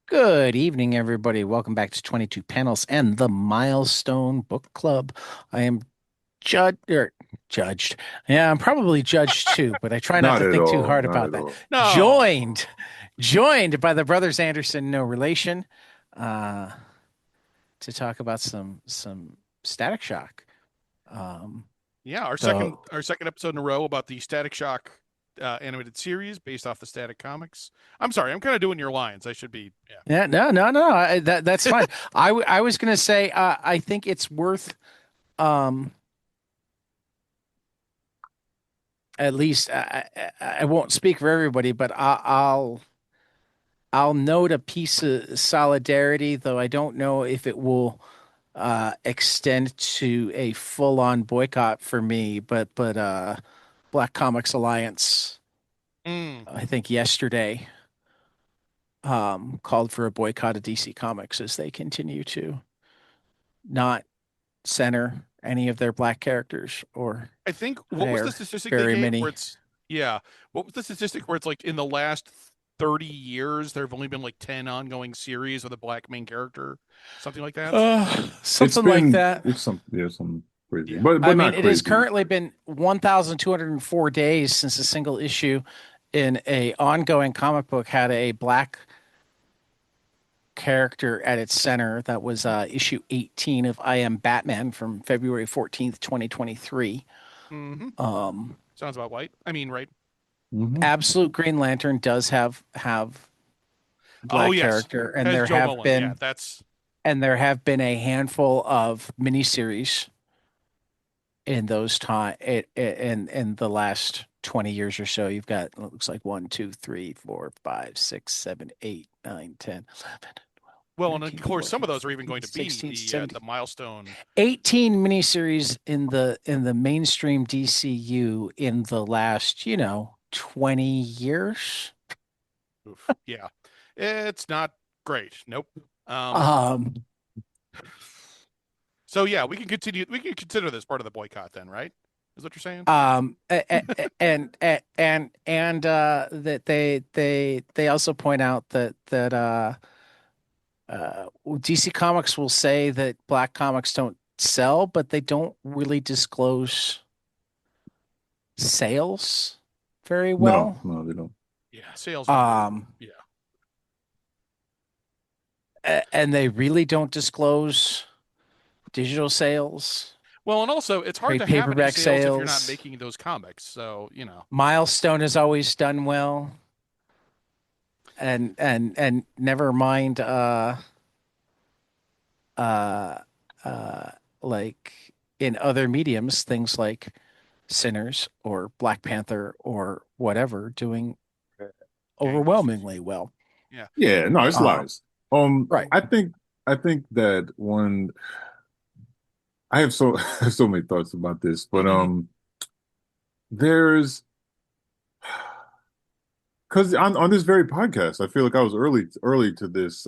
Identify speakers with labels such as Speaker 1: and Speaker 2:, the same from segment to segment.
Speaker 1: Good evening, everybody. Welcome back to 22 Panels and the Milestone Book Club. I am judged. Yeah, I'm probably judged too, but I try not
Speaker 2: Not
Speaker 1: to
Speaker 2: at
Speaker 1: think too
Speaker 2: all.
Speaker 1: hard
Speaker 2: Not
Speaker 1: about
Speaker 2: at
Speaker 1: that.
Speaker 2: all.
Speaker 1: Joined,
Speaker 3: No.
Speaker 1: joined by the brothers Anderson, no relation, uh, to talk about some Static Shock. Um,
Speaker 3: Yeah, our
Speaker 1: the
Speaker 3: second episode in a row about the Static Shock animated series based off the Static comics. I'm sorry, I'm kind of doing your lines. I should be. Yeah.
Speaker 1: Yeah, no. That's fine. I was gonna say I think it's worth um at least I won't speak for everybody, but I'll note a piece of solidarity, though I don't know if it will extend to a full-on boycott for me. But Black Comics Alliance,
Speaker 3: Mm.
Speaker 1: I think yesterday, called for a boycott of DC Comics as they continue to not center any of their black characters or
Speaker 3: I think what was the
Speaker 1: their
Speaker 3: statistic they
Speaker 1: very
Speaker 3: gave where
Speaker 1: many.
Speaker 3: it's yeah, what was the statistic where it's like in the last 30 years there have only been like 10 ongoing series with a black main character, something like that?
Speaker 2: It's
Speaker 1: Something like
Speaker 2: been
Speaker 1: that.
Speaker 2: some crazy,
Speaker 3: Yeah.
Speaker 2: but
Speaker 1: I mean,
Speaker 2: not
Speaker 1: it has
Speaker 2: crazy.
Speaker 1: currently been 1,204 days since a single issue in a ongoing comic book had a black character at its center. That was issue 18 of I Am Batman from February 14th, 2023.
Speaker 3: Mm-hmm.
Speaker 1: Um,
Speaker 3: Sounds about white. I mean, right.
Speaker 2: Hmm.
Speaker 1: Absolute Green Lantern does have
Speaker 3: Oh
Speaker 1: black
Speaker 3: yes.
Speaker 1: character, and
Speaker 3: Has
Speaker 1: there
Speaker 3: Joe
Speaker 1: have
Speaker 3: Mullen. Yeah,
Speaker 1: been
Speaker 3: that's
Speaker 1: a handful of miniseries in those time in the last 20 years or so. You've got, it looks like,
Speaker 3: well, and of
Speaker 1: 13,
Speaker 3: course some of
Speaker 1: 14,
Speaker 3: those are even
Speaker 1: 15,
Speaker 3: going to be
Speaker 1: 16,
Speaker 3: the
Speaker 1: 17,
Speaker 3: milestone.
Speaker 1: 18 miniseries in the mainstream DCU in the last, 20 years.
Speaker 3: Oof. Yeah. It's not great. Nope. Um,
Speaker 1: Um,
Speaker 3: so yeah, we can continue. We can consider this part of the boycott then, right? Is what you're saying?
Speaker 1: that they also point out that DC Comics will say that black comics don't sell, but they don't really disclose sales very
Speaker 2: No,
Speaker 1: well.
Speaker 2: no, they don't.
Speaker 3: Yeah, sales numbers.
Speaker 1: Um,
Speaker 3: Yeah.
Speaker 1: and they really don't disclose digital sales,
Speaker 3: Well, and also it's hard
Speaker 1: trade
Speaker 3: to have any
Speaker 1: paperback
Speaker 3: sales if you're not
Speaker 1: sales.
Speaker 3: making those comics. So, you know.
Speaker 1: Milestone has always done well, and never mind uh uh like in other mediums, things like Sinners or Black Panther or whatever doing
Speaker 3: Gangbusters.
Speaker 1: overwhelmingly well.
Speaker 3: Yeah.
Speaker 2: Yeah, no, it's
Speaker 1: Uh,
Speaker 2: lies.
Speaker 1: right.
Speaker 2: I think that when I have so so many thoughts about this, but there's because on this very podcast, I feel like I was early to this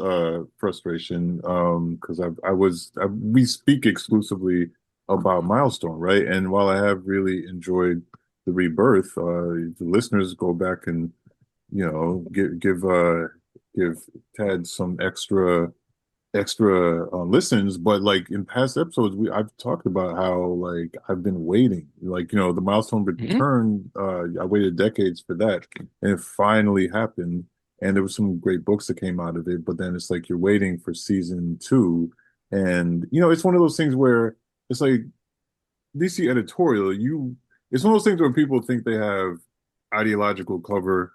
Speaker 2: frustration because we speak exclusively about Milestone, right? And while I have really enjoyed the rebirth, the listeners go back and give Ted some extra listens, but like in past episodes, I've talked about how like I've been waiting, like the milestone
Speaker 1: Mhm.
Speaker 2: return. I waited decades for that, and it finally happened. And there was some great books that came out of it, but then it's like you're waiting for season two, and it's one of those things where it's like DC editorial. It's one of those things where people think they have ideological cover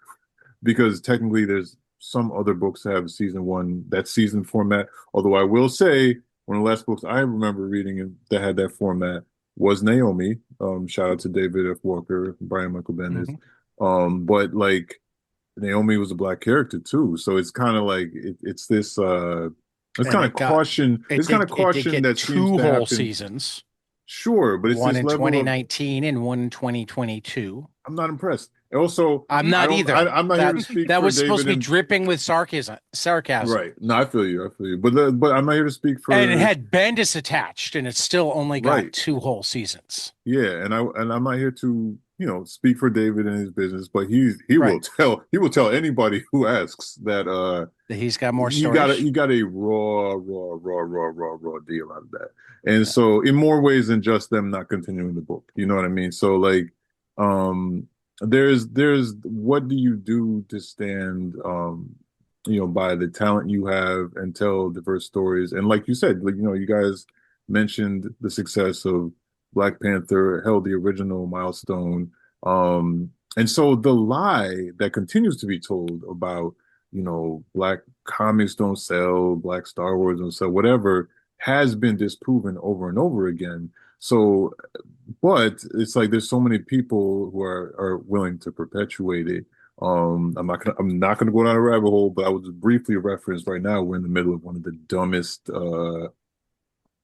Speaker 2: because technically there's some other books that have season one, that season format. Although I will say one of the last books I remember reading that had that format was Naomi. Shout out to David F. Walker, Brian Michael Bendis.
Speaker 1: Mhm.
Speaker 2: But like Naomi was a black character too, so it's kind of like it's this it's
Speaker 1: And
Speaker 2: kind of caution. It's kind of
Speaker 1: it did
Speaker 2: caution
Speaker 1: get
Speaker 2: that seems
Speaker 1: two
Speaker 2: to
Speaker 1: whole
Speaker 2: happen.
Speaker 1: seasons,
Speaker 2: Sure, but it's
Speaker 1: one
Speaker 2: this
Speaker 1: in
Speaker 2: level of
Speaker 1: 2019 and one in 2022.
Speaker 2: I'm not impressed. Also,
Speaker 1: I'm
Speaker 3: Mhm.
Speaker 2: I
Speaker 1: not
Speaker 2: don't.
Speaker 1: either.
Speaker 2: I'm not here
Speaker 1: That
Speaker 2: to speak
Speaker 1: that
Speaker 2: for
Speaker 1: was supposed
Speaker 2: David
Speaker 1: to be
Speaker 2: and
Speaker 1: dripping with sarcasm. Sarcasm.
Speaker 2: right. No, I feel you. I feel you. But I'm not here to speak
Speaker 1: And it
Speaker 2: for
Speaker 1: had Bendis attached, and it still only got
Speaker 2: right.
Speaker 1: two whole seasons.
Speaker 2: Yeah, and I'm not here to, speak for David and his business, but
Speaker 1: Right.
Speaker 2: he will tell anybody who asks that
Speaker 1: He's got more
Speaker 2: you got a
Speaker 1: stories.
Speaker 2: you got a raw deal out of that. And
Speaker 1: Yeah.
Speaker 2: so in more ways than just them not continuing the book. You know what I mean? So like um there's what do you do to stand by the talent you have and tell diverse stories. And like you said, like you guys mentioned the success of Black Panther, held the original Milestone. And so the lie that continues to be told about Black comics don't sell, Black Star Wars don't sell, whatever, has been disproven over and over again. So, but it's like there's so many people who are willing to perpetuate it. I'm not gonna go down a rabbit hole, but I will just briefly reference right now we're in the middle of one of the dumbest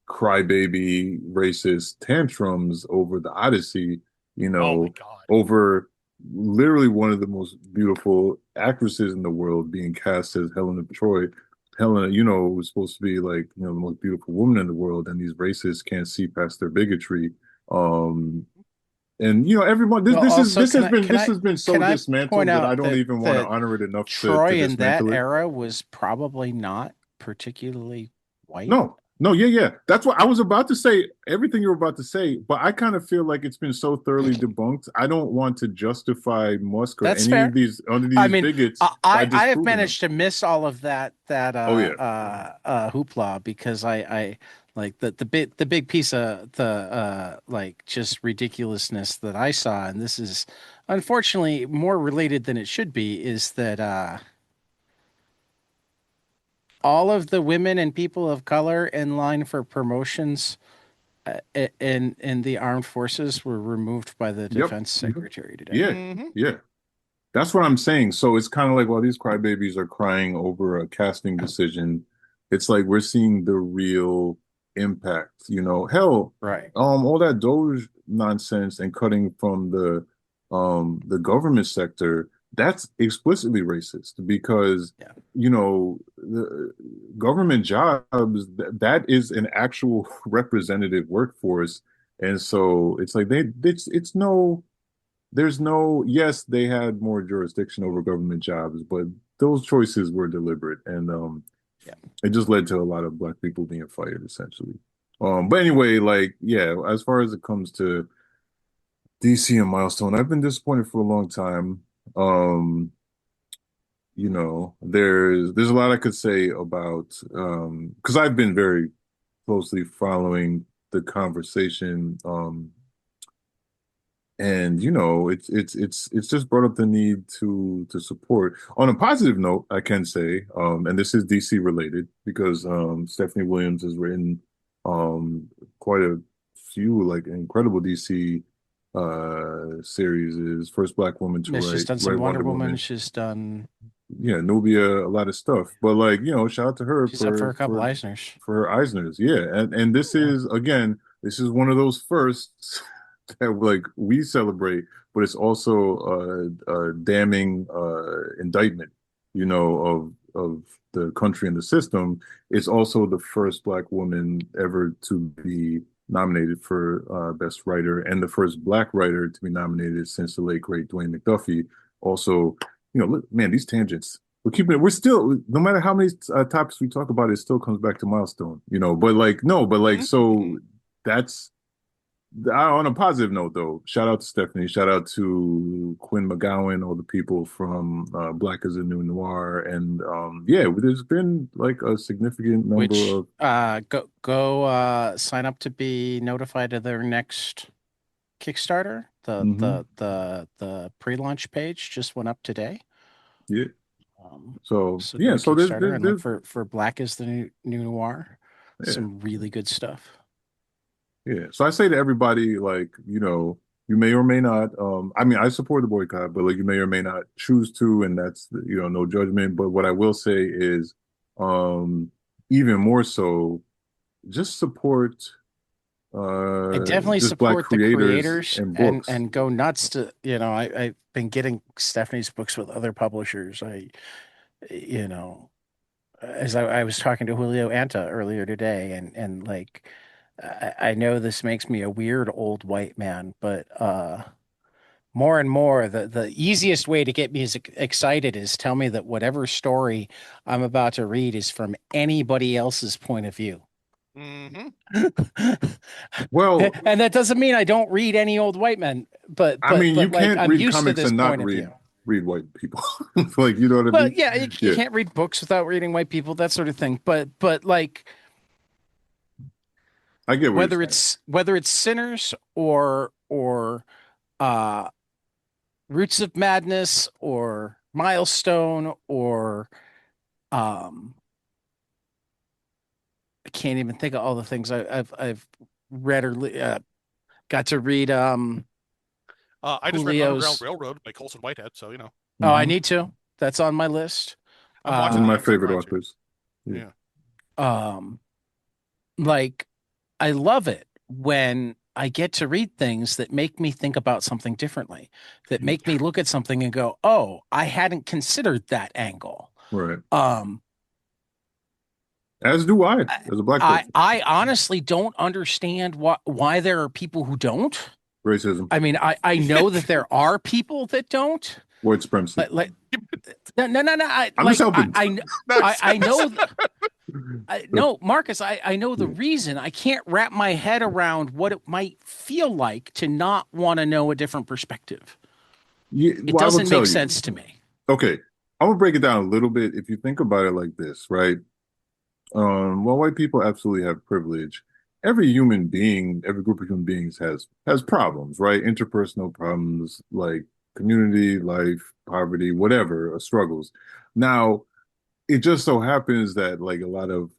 Speaker 2: crybaby racist tantrums over the Odyssey,
Speaker 3: Oh my God.
Speaker 2: over literally one of the most beautiful actresses in the world being cast as Helena Troy. Helena, was supposed to be like, the most beautiful woman in the world, and these racists can't see past their bigotry. Um, and everyone, this
Speaker 1: Well,
Speaker 2: this is
Speaker 1: also,
Speaker 2: this has been so
Speaker 1: can I point
Speaker 2: dismantled that I
Speaker 1: out
Speaker 2: don't
Speaker 1: that
Speaker 2: even want to
Speaker 1: that
Speaker 2: honor it enough to
Speaker 1: Troy in that
Speaker 2: dismantle it.
Speaker 1: era was probably not particularly white?
Speaker 2: No, no, yeah, yeah. That's what I was about to say. Everything you were about to say, but I kind of feel like it's been so thoroughly debunked. I don't want to justify Musk or
Speaker 1: That's
Speaker 2: any of
Speaker 1: fair.
Speaker 2: these under
Speaker 1: I
Speaker 2: these
Speaker 1: mean,
Speaker 2: bigots by
Speaker 1: I have
Speaker 2: disproving them.
Speaker 1: managed to miss all of that
Speaker 2: Oh yeah,
Speaker 1: hoopla because I like the big piece of the like just ridiculousness that I saw, and this is unfortunately more related than it should be, is that all of the women and people of color in line for promotions in the armed forces were removed by the
Speaker 2: yep,
Speaker 1: defense secretary today.
Speaker 2: yeah,
Speaker 3: Hmm.
Speaker 2: yeah. That's what I'm saying. So it's kind of like while these crybabies are crying over a casting decision, it's like we're seeing the real impact. Hell,
Speaker 1: Right.
Speaker 2: all that Doge nonsense and cutting from the government sector, that's explicitly racist because
Speaker 1: Yeah.
Speaker 2: the government jobs that is an actual representative workforce, and so it's like it's no. There's no, yes, they had more jurisdiction over government jobs, but those choices were deliberate, and
Speaker 1: Yeah.
Speaker 2: it just led to a lot of Black people being fired, essentially. But anyway, like, yeah, as far as it comes to DC and Milestone, I've been disappointed for a long time. There's a lot I could say about because I've been very closely following the conversation. And it's just brought up the need to support. On a positive note, I can say, and this is DC related because Stephanie Williams has written quite a few like incredible DC series. Is first Black woman to
Speaker 1: Yeah, she's done some
Speaker 2: write
Speaker 1: Wonder
Speaker 2: Wonder
Speaker 1: Woman.
Speaker 2: Woman.
Speaker 1: She's done.
Speaker 2: Yeah, Nubia, a lot of stuff. But like, shout out to her
Speaker 1: She's up for
Speaker 2: for
Speaker 1: a couple Eisners.
Speaker 2: her Eisners. Yeah, and this
Speaker 1: Yeah.
Speaker 2: is again, this is one of those firsts that like we celebrate, but it's also a damning indictment, of the country and the system. It's also the first Black woman ever to be nominated for Best Writer and the first Black writer to be nominated since the late great Dwayne McDuffie. Also, look, man, these tangents. We're keeping it. We're still, no matter how many topics we talk about, it still comes back to Milestone. But like, no, but like,
Speaker 3: Hmm.
Speaker 2: so that's on a positive note, though. Shout out to Stephanie. Shout out to Quinn McGowan, all the people from Black as a New Noir, and yeah, there's been like a significant number
Speaker 1: Which
Speaker 2: of.
Speaker 1: go sign up to be notified of their next Kickstarter.
Speaker 2: Mhm.
Speaker 1: The pre-launch page just went up today.
Speaker 2: Yeah.
Speaker 1: Um,
Speaker 2: So
Speaker 1: so go
Speaker 2: yeah.
Speaker 1: to
Speaker 2: So
Speaker 1: Kickstarter and look
Speaker 2: there's
Speaker 1: for Black is the New Noir.
Speaker 2: yeah.
Speaker 1: Some really good stuff.
Speaker 2: Yeah. So I say to everybody, like, you may or may not, I mean, I support the boycott, but like you may or may not choose to, and that's, no judgment. But what I will say is, um, even more so, just support
Speaker 1: I definitely
Speaker 2: just black
Speaker 1: support the
Speaker 2: creators
Speaker 1: creators
Speaker 2: and
Speaker 1: and
Speaker 2: books.
Speaker 1: go nuts to, I've been getting Stephanie's books with other publishers. You know, as I was talking to Julio Anta earlier today, and like I know this makes me a weird old white man, but more and more the easiest way to get me excited is tell me that whatever story I'm about to read is from anybody else's point of view.
Speaker 3: Hmm.
Speaker 2: Well,
Speaker 1: And that doesn't mean I don't read any old white men, but
Speaker 2: I mean, you
Speaker 1: like
Speaker 2: can't
Speaker 1: I'm
Speaker 2: read
Speaker 1: used to
Speaker 2: comics
Speaker 1: this
Speaker 2: and not
Speaker 1: point of
Speaker 2: read
Speaker 1: view.
Speaker 2: white people. Like, you know what I
Speaker 1: Well,
Speaker 2: mean?
Speaker 1: yeah, you
Speaker 2: Yeah.
Speaker 1: can't read books without reading white people, that sort of thing. But like
Speaker 2: I get what you're saying.
Speaker 1: whether it's Sinners or uh Roots of Madness or Milestone or um I can't even think of all the things I've read or got to read
Speaker 3: I just read Underground
Speaker 1: Julio's.
Speaker 3: Railroad by Colson Whitehead, so
Speaker 1: Oh, I
Speaker 2: Hmm.
Speaker 1: need to. That's on my list.
Speaker 3: I'm
Speaker 2: One
Speaker 3: watching
Speaker 2: of
Speaker 3: the
Speaker 1: Uh
Speaker 2: my
Speaker 3: Amazon
Speaker 2: favorite
Speaker 3: Prime series.
Speaker 2: authors. Yeah.
Speaker 3: Yeah.
Speaker 1: um like I love it when I get to read things that make me think about something differently, that make me look at something and go, "Oh, I hadn't considered that angle."
Speaker 2: Right.
Speaker 1: Um,
Speaker 2: As do I,
Speaker 1: I
Speaker 2: as a black person.
Speaker 1: I honestly don't understand why there are people who don't.
Speaker 2: Racism,
Speaker 1: I mean, I know that there are people that don't.
Speaker 2: white supremacy.
Speaker 1: Like no.
Speaker 2: I'm just helping.
Speaker 3: That's
Speaker 1: I know. No, Marcus, I know the reason. I can't wrap my head around what it might feel like to not want to know a different perspective.
Speaker 2: Yeah,
Speaker 1: It
Speaker 2: well, I will
Speaker 1: doesn't make
Speaker 2: tell you.
Speaker 1: sense to me.
Speaker 2: Okay, I'm gonna break it down a little bit. If you think about it like this, right? While white people absolutely have privilege, every human being, every group of human beings has problems, right? Interpersonal problems like community, life, poverty, whatever, struggles. Now, it just so happens that like a lot of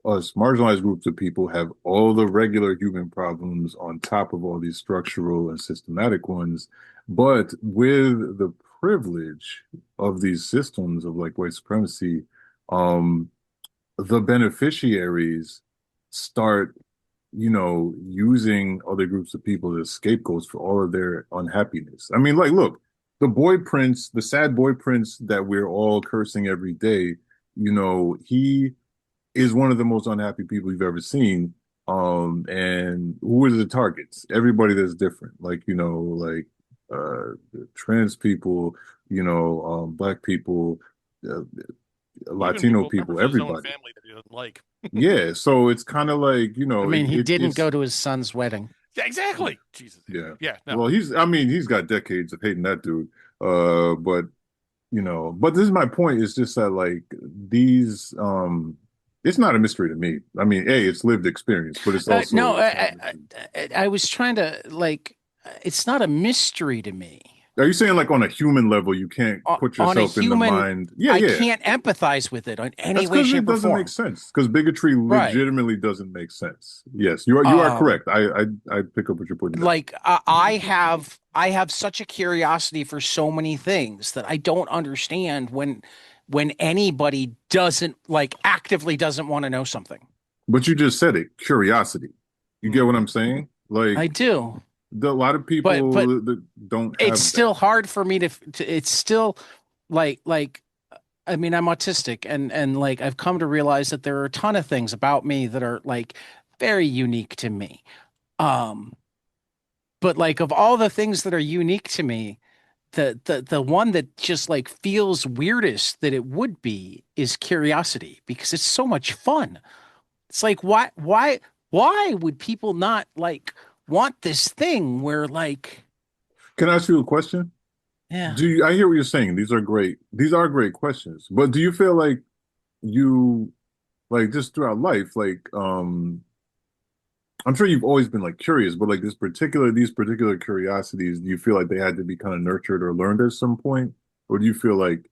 Speaker 2: us marginalized groups of people have all the regular human problems on top of all these structural and systematic ones. But with the privilege of these systems of like white supremacy, um, the beneficiaries start, using other groups of people as scapegoats for all of their unhappiness. I mean, like, look, the sad boy prince that we're all cursing every day, he is one of the most unhappy people you've ever seen. And who are the targets? Everybody that's different, like, trans people, black people, uh,
Speaker 3: even
Speaker 2: Latino
Speaker 3: people, members
Speaker 2: people,
Speaker 3: of his own
Speaker 2: everybody.
Speaker 3: family that he doesn't like.
Speaker 2: Yeah, so it's kind of like,
Speaker 1: I mean, he didn't
Speaker 2: it's
Speaker 1: go to his son's wedding.
Speaker 3: Yeah, exactly. Jesus.
Speaker 2: yeah.
Speaker 3: Yeah, no.
Speaker 2: Well, I mean, he's got decades of hating that dude. But but this is my point, is just that like these it's not a mystery to me. I mean, A, it's lived experience, but
Speaker 1: No,
Speaker 2: it's not a mystery.
Speaker 1: I was trying to like. It's not a mystery to me.
Speaker 2: Are you saying like on a human level you can't put
Speaker 1: On a
Speaker 2: yourself in the
Speaker 1: human,
Speaker 2: mind? Yeah,
Speaker 1: I
Speaker 2: yeah.
Speaker 1: can't empathize with it in any
Speaker 2: That's
Speaker 1: way,
Speaker 2: because it
Speaker 1: shape, or
Speaker 2: doesn't make
Speaker 1: form.
Speaker 2: sense. Because bigotry
Speaker 1: Right.
Speaker 2: legitimately doesn't make sense. Yes, you are
Speaker 1: Um,
Speaker 2: correct. I pick up what you're putting down.
Speaker 1: like I have such a curiosity for so many things that I don't understand when anybody doesn't like actively doesn't want to know something.
Speaker 2: But you just said it, curiosity. You get what I'm
Speaker 3: Hmm.
Speaker 2: saying? Like
Speaker 1: I do,
Speaker 2: a lot of
Speaker 1: but
Speaker 2: people that don't
Speaker 1: it's
Speaker 2: have that.
Speaker 1: still hard for me to it's still like I mean I'm autistic and like I've come to realize that there are a ton of things about me that are like very unique to me. Um, but like of all the things that are unique to me, the one that just like feels weirdest that it would be is curiosity because it's so much fun. It's like why would people not like want this thing where like
Speaker 2: Can I ask you a question?
Speaker 1: yeah.
Speaker 2: I hear what you're saying. These are great. These are great questions. But do you feel like you like just throughout life, like I'm sure you've always been like curious, but like these particular curiosities, do you feel like they had to be kind of nurtured or learned at some point? Or do you feel like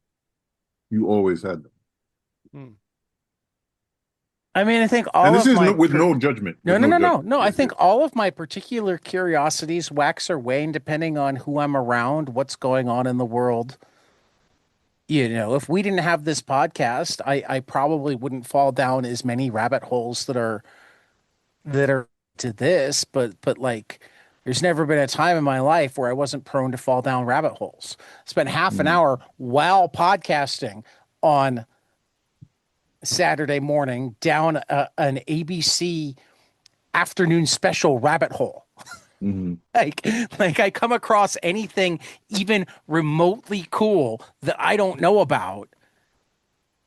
Speaker 2: you always had them?
Speaker 3: Hmm.
Speaker 1: I mean, I think
Speaker 2: And
Speaker 1: all
Speaker 2: this
Speaker 1: of
Speaker 2: is
Speaker 1: my
Speaker 2: with no judgment,
Speaker 1: no,
Speaker 2: with
Speaker 1: no,
Speaker 2: no
Speaker 1: no, no,
Speaker 2: judgment.
Speaker 1: no.
Speaker 2: Yeah,
Speaker 1: I
Speaker 2: yeah.
Speaker 1: think all of my particular curiosities wax or wane depending on who I'm around, what's going on in the world. If we didn't have this podcast, I probably wouldn't fall down as many rabbit holes that are to this, but like there's never been a time in my life where I wasn't prone to fall down rabbit holes. Spent half an
Speaker 2: Mm,
Speaker 1: hour while podcasting on Saturday morning down an ABC afternoon special rabbit hole.
Speaker 2: mhm.
Speaker 1: Like, like I come across anything even remotely cool that I don't know about,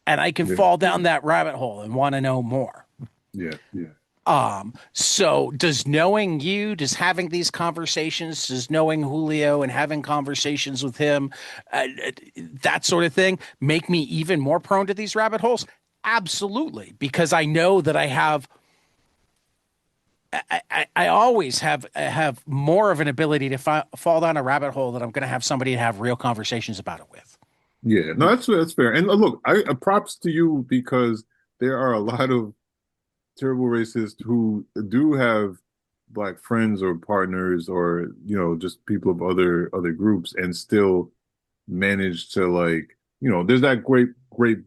Speaker 1: and I can
Speaker 2: Yeah,
Speaker 1: fall down that rabbit hole and want to know more.
Speaker 2: yeah, yeah,
Speaker 1: So does knowing you, does having these conversations, does knowing Julio and having conversations with him, that sort of thing, make me even more prone to these rabbit holes? Absolutely, because I know that I always have more of an ability to fall down a rabbit hole that I'm going to have somebody to have real conversations about it with.
Speaker 2: yeah. No, that's fair. And look, I props to you because there are a lot of terrible racists who do have black friends or partners or just people of other groups and still manage to like there's that great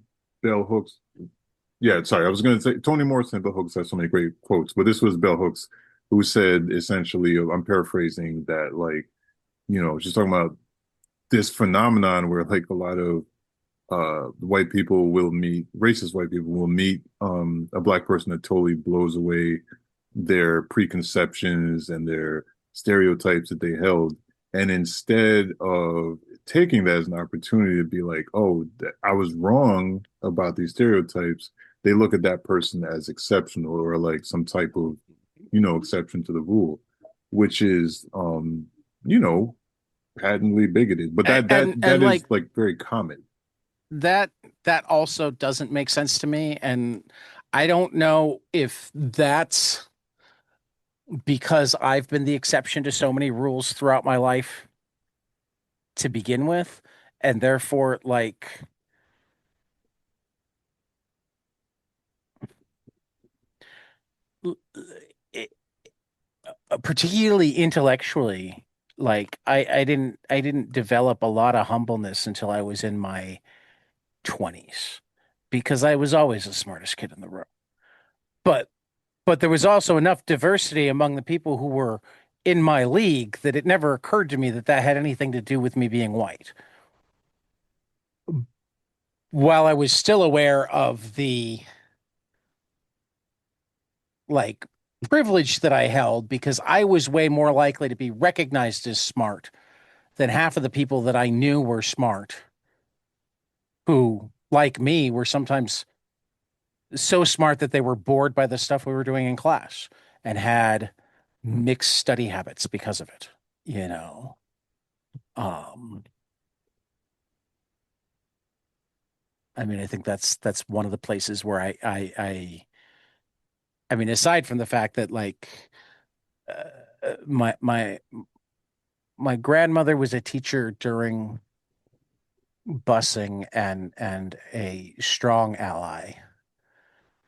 Speaker 2: bell hooks. Yeah, sorry, I was going to say Toni Morrison and bell hooks have so many great quotes, but this was bell hooks who said essentially, I'm paraphrasing, that like she's talking about this phenomenon where like a lot of white people will meet racist white people will meet a black person that totally blows away their preconceptions and their stereotypes that they held. And instead of taking that as an opportunity to be like, oh, I was wrong about these stereotypes, they look at that person as exceptional or like some type of, exception to the rule, which is, you know, patently bigoted. But that that
Speaker 1: And
Speaker 2: that is
Speaker 1: like
Speaker 2: like very common.
Speaker 1: that that also doesn't make sense to me, and I don't know if that's because I've been the exception to so many rules throughout my life to begin with, and therefore like it, particularly intellectually, like I didn't develop a lot of humbleness until I was in my 20s because I was always the smartest kid in the room. But but there was also enough diversity among the people who were in my league that it never occurred to me that that had anything to do with me being white. While I was still aware of the like privilege that I held because I was way more likely to be recognized as smart than half of the people that I knew were smart, who, like me, were sometimes so smart that they were bored by the stuff we were doing in class and had mixed study habits because of it, you know. Um, I mean, I think that's one of the places where I mean, aside from the fact that like my grandmother was a teacher during busing and a strong ally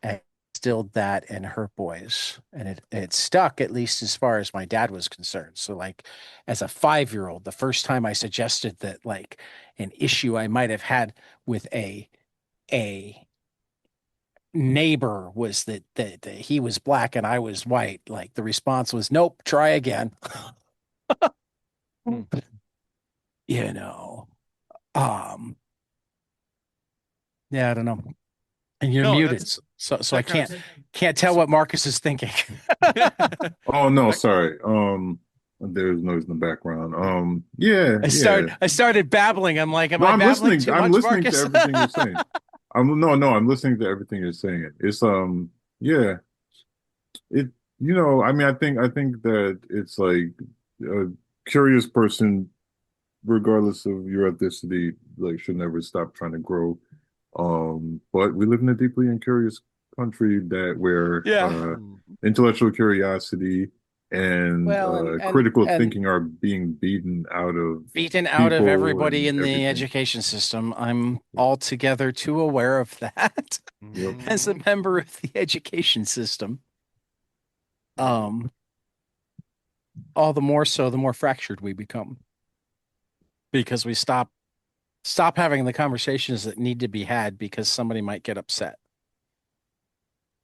Speaker 1: and instilled that in her boys, and it stuck at least as far as my dad was concerned. So like as a 5-year-old, the first time I suggested that like an issue I might have had with a neighbor was that he was black and I was white, like the response was nope, try again.
Speaker 3: Hmm.
Speaker 1: you know um yeah, I don't know. And you're
Speaker 3: No,
Speaker 1: muted,
Speaker 3: that's
Speaker 1: so I
Speaker 3: that kind of
Speaker 1: can't tell
Speaker 3: so,
Speaker 1: what Marcus is thinking.
Speaker 2: Oh no,
Speaker 3: that,
Speaker 2: sorry. There's noise in the background. Yeah, yeah.
Speaker 1: I started babbling. I'm like, am
Speaker 2: No,
Speaker 1: I
Speaker 2: I'm
Speaker 1: babbling
Speaker 2: listening.
Speaker 1: too
Speaker 2: I'm
Speaker 1: much,
Speaker 2: listening to
Speaker 1: Marcus?
Speaker 2: everything you're saying. I'm listening to everything you're saying. It's yeah. It I mean, I think that it's like a curious person, regardless of your ethnicity, like should never stop trying to grow. But we live in a deeply incurious country that where
Speaker 1: Yeah.
Speaker 3: Hmm.
Speaker 2: intellectual curiosity and
Speaker 1: Well,
Speaker 2: critical
Speaker 1: and
Speaker 2: thinking are being beaten out of
Speaker 1: beaten out of
Speaker 2: people
Speaker 1: everybody
Speaker 2: and
Speaker 1: in the
Speaker 2: everything.
Speaker 1: education system. I'm
Speaker 2: Yeah.
Speaker 1: altogether too aware of that
Speaker 2: Yep.
Speaker 1: as a
Speaker 3: Mhm.
Speaker 1: member of the education system. Um, all the more so, the more fractured we become because we stop having the conversations that need to be had because somebody might get upset.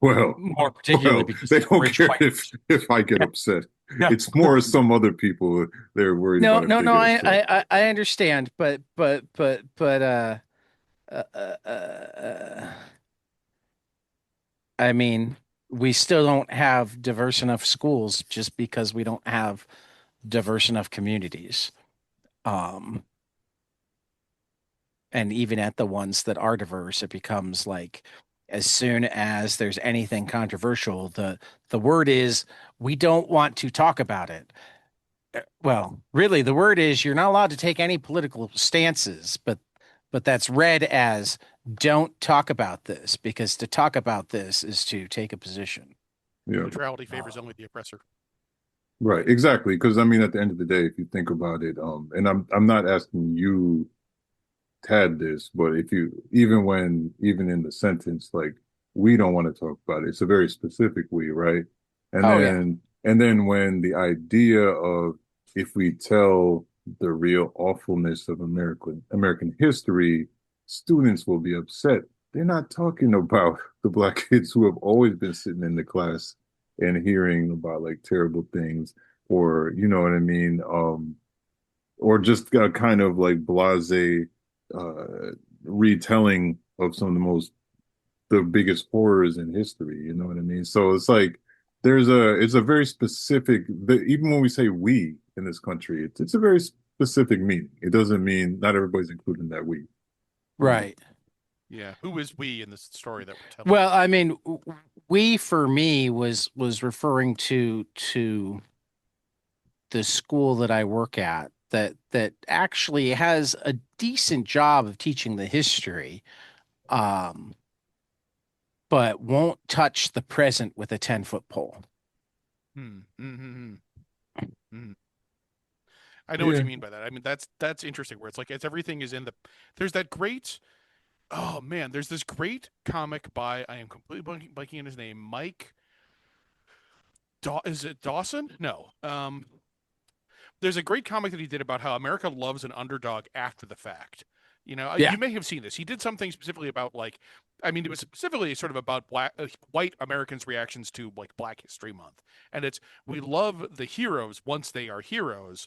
Speaker 2: Well,
Speaker 1: more particularly
Speaker 2: well,
Speaker 1: because
Speaker 2: they
Speaker 1: they're
Speaker 2: don't
Speaker 1: rich
Speaker 2: care
Speaker 1: white.
Speaker 2: if I get upset.
Speaker 1: No,
Speaker 2: It's more some other people they're worried
Speaker 1: no,
Speaker 2: about if
Speaker 1: no,
Speaker 2: they
Speaker 1: no.
Speaker 2: get
Speaker 1: I,
Speaker 2: upset.
Speaker 1: I understand, uh, uh, uh, uh, I mean, we still don't have diverse enough schools just because we don't have diverse enough communities. Um, and even at the ones that are diverse, it becomes like as soon as there's anything controversial, the word is we don't want to talk about it. Well, really, the word is you're not allowed to take any political stances, but that's read as don't talk about this because to talk about this is to take a position.
Speaker 2: Yeah.
Speaker 3: Neutrality favors only the oppressor.
Speaker 2: Right, exactly. Because I mean, at the end of the day, if you think about it, and I'm not asking you had this, but if you even in the sentence, like we don't want to talk about it, it's a very specific we, right? And
Speaker 1: Oh yeah.
Speaker 2: then when the idea of if we tell the real awfulness of American history, students will be upset. They're not talking about the black kids who have always been sitting in the class and hearing about like terrible things, or you know what I mean, or just a kind of like blasé uh, retelling of some of the biggest horrors in history. You know what I mean? So it's like it's a very specific. Even when we say we in this country, it's a very specific meaning. It doesn't mean not everybody's including that we.
Speaker 1: Right.
Speaker 3: Yeah. Who is we in this story that we're telling?
Speaker 1: Well, I mean, we for me was referring to the school that I work at that actually has a decent job of teaching the history, um, but won't touch the present with a 10-foot pole.
Speaker 3: Hmm. Mm-hmm. Mm-hmm. I know what
Speaker 2: Yeah,
Speaker 3: you mean by that. I mean that's interesting. Where it's like it's everything is in the. There's that great. Oh man, there's this great comic by I am completely blanking on his name. Mike. Is it Dawson? No. There's a great comic that he did about how America loves an underdog after the fact. You know,
Speaker 1: Yeah.
Speaker 3: you may have seen this. He did something specifically about like, I mean, it was specifically sort of about white Americans' reactions to like Black History Month, and it's we love the heroes once they are heroes,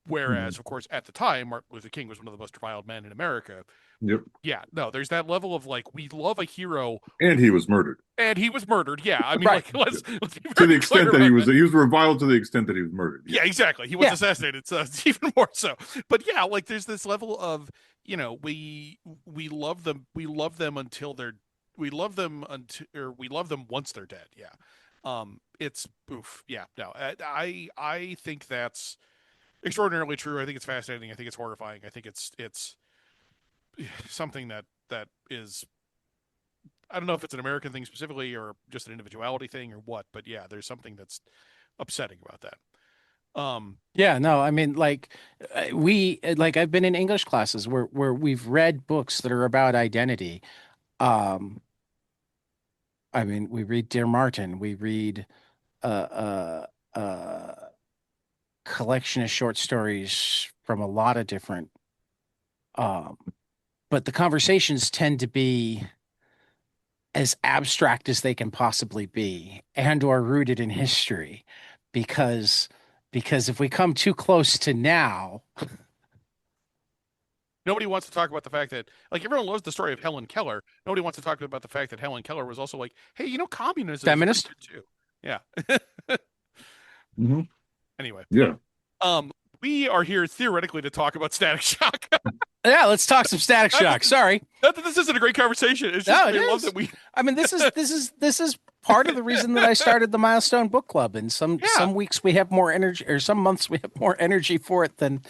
Speaker 2: mhm.
Speaker 3: whereas of course at the time Martin Luther King was one of the most reviled men in America.
Speaker 2: Yep.
Speaker 3: Yeah, no, there's that level of like we love a hero
Speaker 2: And he was murdered.
Speaker 3: and he was murdered. Yeah, I mean,
Speaker 1: Right.
Speaker 3: like
Speaker 2: Yeah.
Speaker 3: let's be
Speaker 2: To
Speaker 3: very
Speaker 2: the
Speaker 3: clear
Speaker 2: extent that
Speaker 3: about that.
Speaker 2: he was reviled to the extent that he was murdered. Yeah.
Speaker 3: Yeah, exactly. He was
Speaker 1: Yeah.
Speaker 3: assassinated, so it's even more so. But yeah, like there's this level of we love them until they're we love them until or we love them once they're dead. Yeah, it's oof. Yeah, no, I think that's extraordinarily true. I think it's fascinating. I think it's horrifying. I think it's something that is I don't know if it's an American thing specifically or just an individuality thing or what, but yeah, there's something that's upsetting about that.
Speaker 1: Yeah, no, I mean, like like I've been in English classes where we've read books that are about identity. Um, I mean, we read Dear Martin, we read a collection of short stories from a lot of different, um, but the conversations tend to be as abstract as they can possibly be and or rooted in history, because if we come too close to now,
Speaker 3: Nobody wants to talk about the fact that, like, everyone loves the story of Helen Keller. Nobody wants to talk about the fact that Helen Keller was also like, hey, communism is pretty
Speaker 1: feminist.
Speaker 3: good too. Yeah.
Speaker 2: Hmm.
Speaker 3: Anyway,
Speaker 2: Yeah.
Speaker 3: um, we are here theoretically to talk about Static Shock.
Speaker 1: Yeah, let's talk some Static
Speaker 3: not,
Speaker 1: Shock. Sorry.
Speaker 3: not that this isn't a great conversation. It's just
Speaker 1: No, it
Speaker 3: I love that
Speaker 1: is.
Speaker 3: we.
Speaker 1: I mean, this is part of the reason that I started the Milestone Book Club. And
Speaker 3: Yeah,
Speaker 1: some weeks we have more energy, or some months we have more energy for it
Speaker 3: than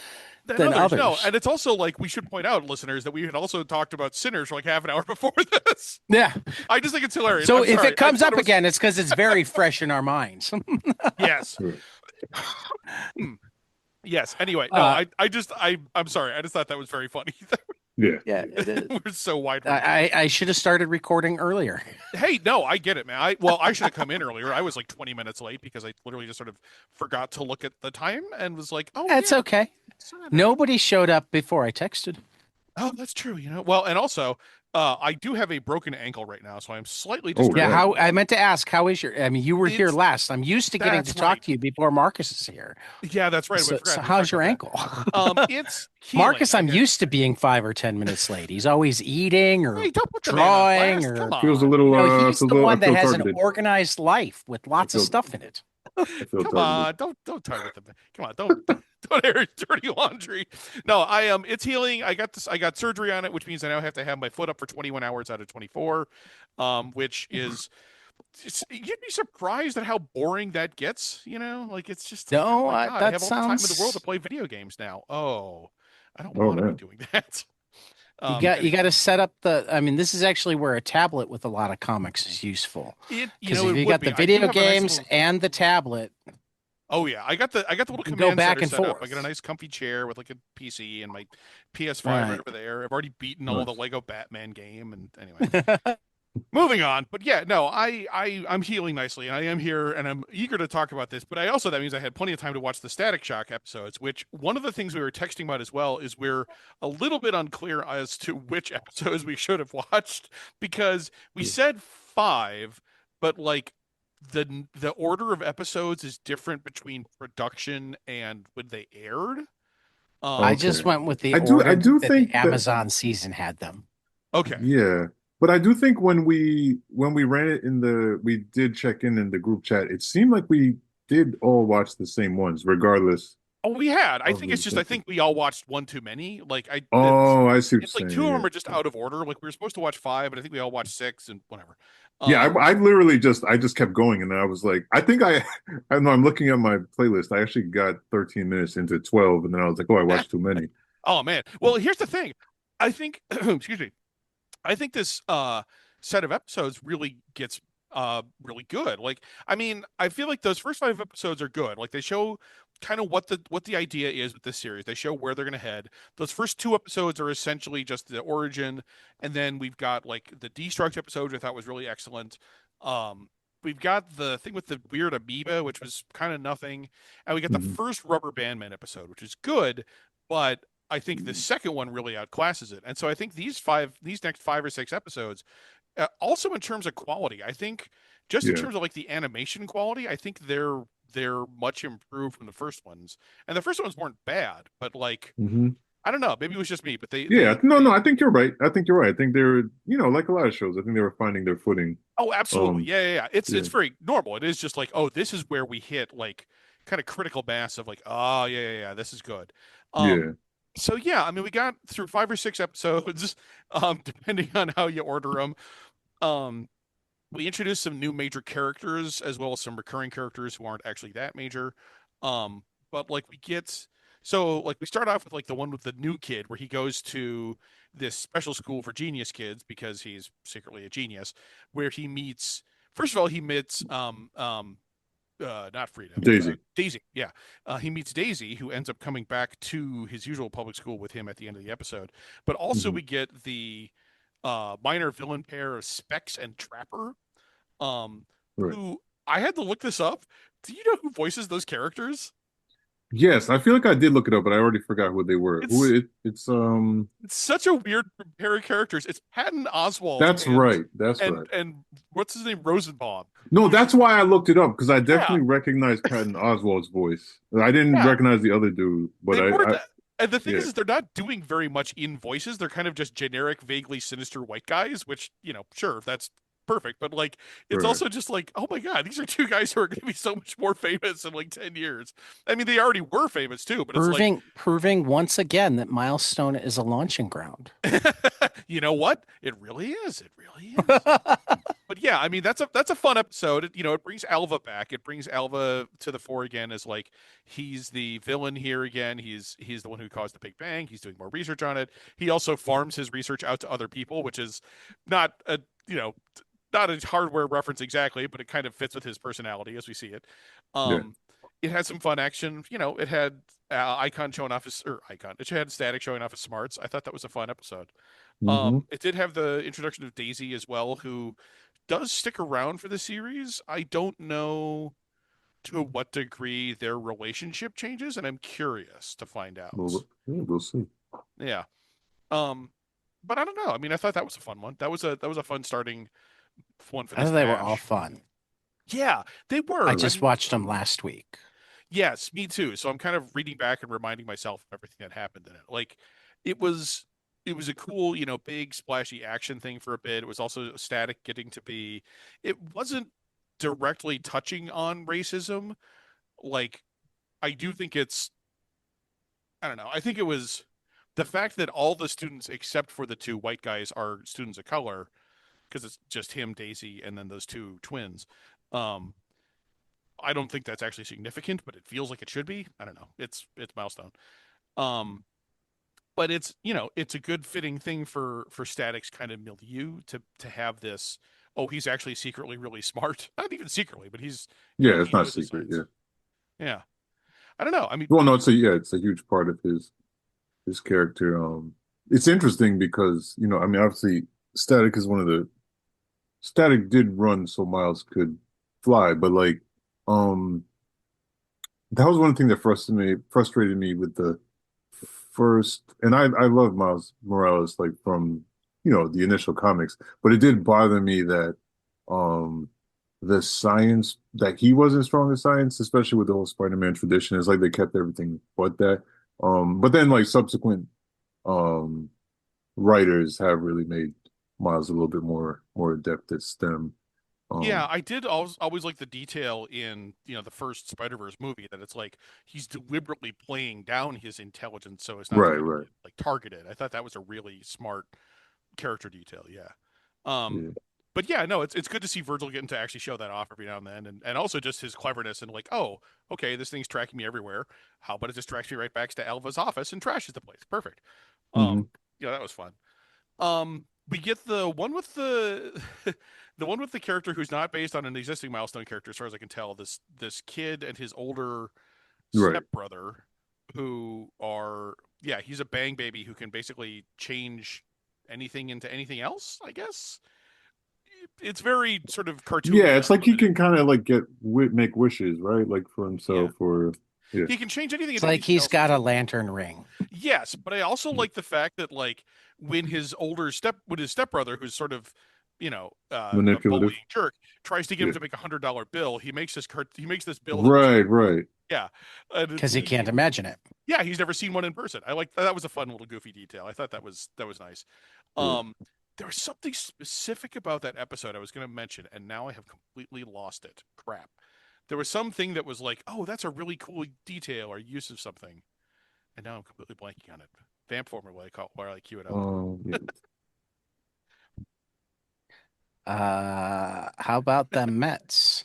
Speaker 1: than
Speaker 3: others. No,
Speaker 1: others.
Speaker 3: and it's also like we should point out, listeners, that we had also talked about Sinners for like half an hour before this.
Speaker 1: Yeah.
Speaker 3: I just think it's hilarious.
Speaker 1: So
Speaker 3: I'm
Speaker 1: if
Speaker 3: sorry.
Speaker 1: it
Speaker 3: I
Speaker 1: comes
Speaker 3: thought
Speaker 1: up
Speaker 3: it was
Speaker 1: again, it's because it's very fresh in our minds.
Speaker 3: yes.
Speaker 2: Right.
Speaker 3: Hmm. Yes. Anyway, no,
Speaker 1: uh,
Speaker 3: I'm sorry. I just thought that was very funny.
Speaker 2: Yeah.
Speaker 1: yeah, it is.
Speaker 3: We're so wide
Speaker 1: I should have started recording earlier.
Speaker 3: Hey, no, I get it, man. I should have come in earlier. I was like 20 minutes late because I literally just sort of forgot to look at the time and was like, "Oh
Speaker 1: That's
Speaker 3: yeah,
Speaker 1: okay.
Speaker 3: Saturday."
Speaker 1: Nobody showed up before I texted.
Speaker 3: Oh, that's true, Well, and also I do have a broken ankle right now, so I'm slightly
Speaker 2: Oh,
Speaker 1: Yeah,
Speaker 3: distracted.
Speaker 2: dang.
Speaker 1: how I meant to ask, how is your, I mean, you were here
Speaker 3: It's
Speaker 1: last. I'm used to getting to
Speaker 3: That's
Speaker 1: talk
Speaker 3: right.
Speaker 1: to you before Marcus is here.
Speaker 3: Yeah, that's right. I
Speaker 1: So
Speaker 3: forgot. We talked
Speaker 1: how's your
Speaker 3: about that.
Speaker 1: ankle?
Speaker 3: It's healing.
Speaker 1: Marcus,
Speaker 3: I
Speaker 1: I'm
Speaker 3: had
Speaker 1: used to being 5 or 10 minutes late. He's always eating or
Speaker 3: Hey, don't put the man on
Speaker 1: drawing
Speaker 3: blast. Come
Speaker 1: or,
Speaker 2: Feels a
Speaker 3: on.
Speaker 2: little,
Speaker 1: he's the
Speaker 2: I
Speaker 1: one that
Speaker 2: feel
Speaker 1: has an
Speaker 2: targeted.
Speaker 1: organized life with
Speaker 2: I
Speaker 1: lots of
Speaker 2: feel,
Speaker 1: stuff in it.
Speaker 2: I feel
Speaker 3: Come
Speaker 2: targeted.
Speaker 3: on. Don't target the Come on. Don't air dirty laundry. No, I am it's healing. I got surgery on it, which means I now have to have my foot up for 21 hours out of 24. Which is you'd be surprised at how boring that gets, Like it's just like, oh
Speaker 1: No,
Speaker 3: my God, I
Speaker 1: that
Speaker 3: have all the time in the world to
Speaker 1: sounds.
Speaker 3: play video games now. Oh, I don't
Speaker 2: Oh
Speaker 3: want to be
Speaker 2: man.
Speaker 3: doing that.
Speaker 1: You got
Speaker 3: Anyway,
Speaker 1: to set up the. I mean, this is actually where a tablet with a lot of comics is useful because if
Speaker 3: it
Speaker 1: you
Speaker 3: would
Speaker 1: got the
Speaker 3: be. I do
Speaker 1: video
Speaker 3: have a nice
Speaker 1: games
Speaker 3: little
Speaker 1: and the tablet,
Speaker 3: Oh yeah, I got the
Speaker 1: you
Speaker 3: little
Speaker 1: can go
Speaker 3: command
Speaker 1: back
Speaker 3: center
Speaker 1: and
Speaker 3: set up. I got a
Speaker 1: forth.
Speaker 3: nice comfy chair with like a PC and my
Speaker 1: All
Speaker 3: PS5 right
Speaker 1: right.
Speaker 3: over there. I've already beaten all the
Speaker 2: Nice.
Speaker 3: Lego Batman game and anyway. Moving on. But yeah, no, I'm healing nicely and I am here and I'm eager to talk about this, but I also that means I had plenty of time to watch the Static Shock episodes, which one of the things we were texting about as well is we're a little bit unclear as to which episodes we should have watched because we said 5, but like the order of episodes is different between production and when they aired.
Speaker 1: I
Speaker 3: Um,
Speaker 1: just
Speaker 2: Okay.
Speaker 1: went with the
Speaker 2: I
Speaker 1: order
Speaker 2: do
Speaker 1: that the
Speaker 2: think that
Speaker 1: Amazon season had them.
Speaker 3: okay.
Speaker 2: yeah. But I do think when we ran it in we did check in the group chat, it seemed like we did all watch the same ones, regardless
Speaker 3: Oh, we had. I
Speaker 2: of
Speaker 3: think
Speaker 2: the
Speaker 3: it's just I
Speaker 2: section.
Speaker 3: think we all watched one too many. Like
Speaker 2: Oh, I see what
Speaker 3: it's
Speaker 2: you're
Speaker 3: like two
Speaker 2: saying.
Speaker 3: of
Speaker 2: Yeah.
Speaker 3: them are just out of order. Like we were supposed to watch 5, but I think we all watched 6 and whatever.
Speaker 2: Yeah,
Speaker 3: Um,
Speaker 2: I literally I just kept going and then I was like, I think I know I'm looking at my playlist. I actually got 13 minutes into 12 and then I was like, oh, I watched too many.
Speaker 3: oh man. Well, here's the thing. I think excuse me. I think this set of episodes really gets really good. Like I mean, I feel like those first 5 episodes are good. Like they show kind of what the idea is with this series. They show where they're going to head. Those first 2 episodes are essentially just the origin and then we've got like the Destruct episode which I thought was really excellent. Um We've got the thing with the weird amoeba, which was kind of nothing, and we got the
Speaker 2: Mhm.
Speaker 3: first Rubber Bandman episode, which is good, but I think the second one really outclasses it. And so I think these next 5 or 6 episodes, also in terms of quality, I think just in
Speaker 2: Yeah.
Speaker 3: terms of like the animation quality, I think they're much improved from the first ones. And the first ones weren't bad, but like
Speaker 2: Hmm.
Speaker 3: I don't know, maybe it was just me, but
Speaker 2: Yeah. No, no, I think you're right. I think you're right. I think they're, like a lot of shows, I think they were finding their footing.
Speaker 3: oh, absolutely,
Speaker 2: Um,
Speaker 3: yeah, yeah, yeah. It's
Speaker 2: yeah.
Speaker 3: very normal. It is just like oh, this is where we hit like kind of critical mass of like oh yeah yeah yeah, this is good.
Speaker 2: Yeah.
Speaker 3: So yeah, I mean, we got through 5 or 6 episodes, depending on how you order them. Um, we introduced some new major characters as well as some recurring characters who aren't actually that major. Um, but like we start off with like the one with the new kid where he goes to this special school for genius kids because he's secretly a genius, where he meets. First of all, he meets not Frida,
Speaker 2: Daisy.
Speaker 3: Daisy. Yeah, he meets Daisy, who ends up coming back to his usual public school with him at the end of the episode. But also,
Speaker 2: Hmm.
Speaker 3: we get the minor villain pair of Specs and Trapper, um,
Speaker 2: Right.
Speaker 3: who I had to look this up. Do you know who voices those characters?
Speaker 2: Yes, I feel like I did look it up, but I already forgot who they were.
Speaker 3: It's
Speaker 2: It's
Speaker 3: it's such a weird pair of characters. It's Patton Oswalt
Speaker 2: that's right. That's right.
Speaker 3: and what's his name Rosenbaum,
Speaker 2: No,
Speaker 3: who's
Speaker 2: that's why I looked it up because I
Speaker 3: yeah
Speaker 2: definitely recognized Patton Oswalt's voice. I didn't
Speaker 3: yeah
Speaker 2: recognize the other dude, but
Speaker 3: they weren't.
Speaker 2: I
Speaker 3: And the thing
Speaker 2: yeah,
Speaker 3: is they're not doing very much in voices. They're kind of just generic, vaguely sinister white guys, which, sure, that's perfect. But like, it's
Speaker 2: right.
Speaker 3: also just like, oh my God, these are 2 guys who are going to be so much more famous in like 10 years. I mean, they already were famous too, but it's like,
Speaker 1: Proving once again that Milestone is a launching ground.
Speaker 3: you know what? It really is. It really is. But yeah, I mean that's a fun episode. It brings Alva back. It brings Alva to the fore again as like he's the villain here again. He's the one who caused the Big Bang. He's doing more research on it. He also farms his research out to other people, which is not a you know not a hardware reference exactly, but it kind of fits with his personality as we see it.
Speaker 2: Yeah.
Speaker 3: Um, it had some fun action. It had Icon showing off his or Icon. It had Static showing off his smarts. I thought that was a fun episode.
Speaker 2: Hmm.
Speaker 3: It did have the introduction of Daisy as well, who does stick around for the series. I don't know to what degree their relationship changes, and I'm curious to find out.
Speaker 2: We'll see.
Speaker 3: Yeah. Um, but I don't know. I mean, I thought that was a fun one. That was a fun starting one for
Speaker 1: I
Speaker 3: this
Speaker 1: thought they were all
Speaker 3: bash.
Speaker 1: fun.
Speaker 3: Yeah, they
Speaker 1: I
Speaker 3: were. I
Speaker 1: just
Speaker 3: mean,
Speaker 1: watched them last week.
Speaker 3: yes, me too. So I'm kind of reading back and reminding myself of everything that happened in it. Like it was it was a cool, big splashy action thing for a bit. It was also static getting to be it wasn't directly touching on racism. Like I do think I don't know. I think it was the fact that all the students except for the two white guys are students of color because it's just him, Daisy, and then those two twins. Um, I don't think that's actually significant, but it feels like it should be. I don't know. It's Milestone. Um, but it's a good fitting thing for Static's kind of milieu to have this. Oh, he's actually secretly really smart. Not even secretly, but he's
Speaker 2: Yeah, it's
Speaker 3: he
Speaker 2: not
Speaker 3: knows his
Speaker 2: secret. Yeah.
Speaker 3: science. Yeah, I don't know. I mean,
Speaker 2: Well, no, it's a huge part of his character. It's interesting because, I mean, obviously Static is one of the Static did run so Miles could fly, but like, um, that was one thing that frustrated me with the first, and I love Miles Morales like from the initial comics, but it did bother me that um the science that he wasn't strong in science, especially with the whole Spider-Man tradition. It's like they kept everything but that. But then like subsequent um writers have really made Miles a little bit more adept at STEM.
Speaker 3: yeah,
Speaker 2: Um,
Speaker 3: I did always like the detail in the first Spider-Verse movie that it's like he's deliberately playing down his intelligence so as not to
Speaker 2: right,
Speaker 3: kind of
Speaker 2: right,
Speaker 3: get like targeted. I thought that was a really smart character detail. Yeah. Um,
Speaker 2: yeah,
Speaker 3: but yeah, no, it's good to see Virgil getting to actually show that off every now and then, and also just his cleverness and like, oh, okay, this thing's tracking me everywhere. How about it just tracks me right back to Alva's office and trashes the place? Perfect.
Speaker 2: hmm
Speaker 3: Yeah, that was fun. We get the one with the the one with the character who's not based on an existing Milestone character, as far as I can tell. This kid and his older
Speaker 2: right.
Speaker 3: stepbrother, who are he's a bang baby who can basically change anything into anything else. I guess it's very sort of
Speaker 2: Yeah,
Speaker 3: cartoony and
Speaker 2: it's like he
Speaker 3: unlimited.
Speaker 2: can kind of like make wishes, right? Like for
Speaker 3: Yeah,
Speaker 2: himself or yeah.
Speaker 3: he can change anything
Speaker 1: It's
Speaker 3: into
Speaker 1: like
Speaker 3: anything
Speaker 1: he's
Speaker 3: else.
Speaker 1: got a lantern ring.
Speaker 3: Yes, but I also like the fact that like when his stepbrother, who's sort of a
Speaker 2: Manipulative.
Speaker 3: bullying jerk, tries to get him
Speaker 2: Yeah.
Speaker 3: to make $100 bill, he makes this bill that looks
Speaker 2: Right, right.
Speaker 3: yeah, and
Speaker 1: Because he can't imagine it.
Speaker 3: yeah, he's never seen one in person. I like that was a fun little goofy detail. I thought that was nice.
Speaker 2: Yeah.
Speaker 3: Um, there was something specific about that episode I was going to mention, and now I have completely lost it. Crap. There was something that was like, oh, that's a really cool detail or use of something, and now I'm completely blanking on it. Vamp for me while I cue it up.
Speaker 2: Yeah.
Speaker 1: How about the Mets?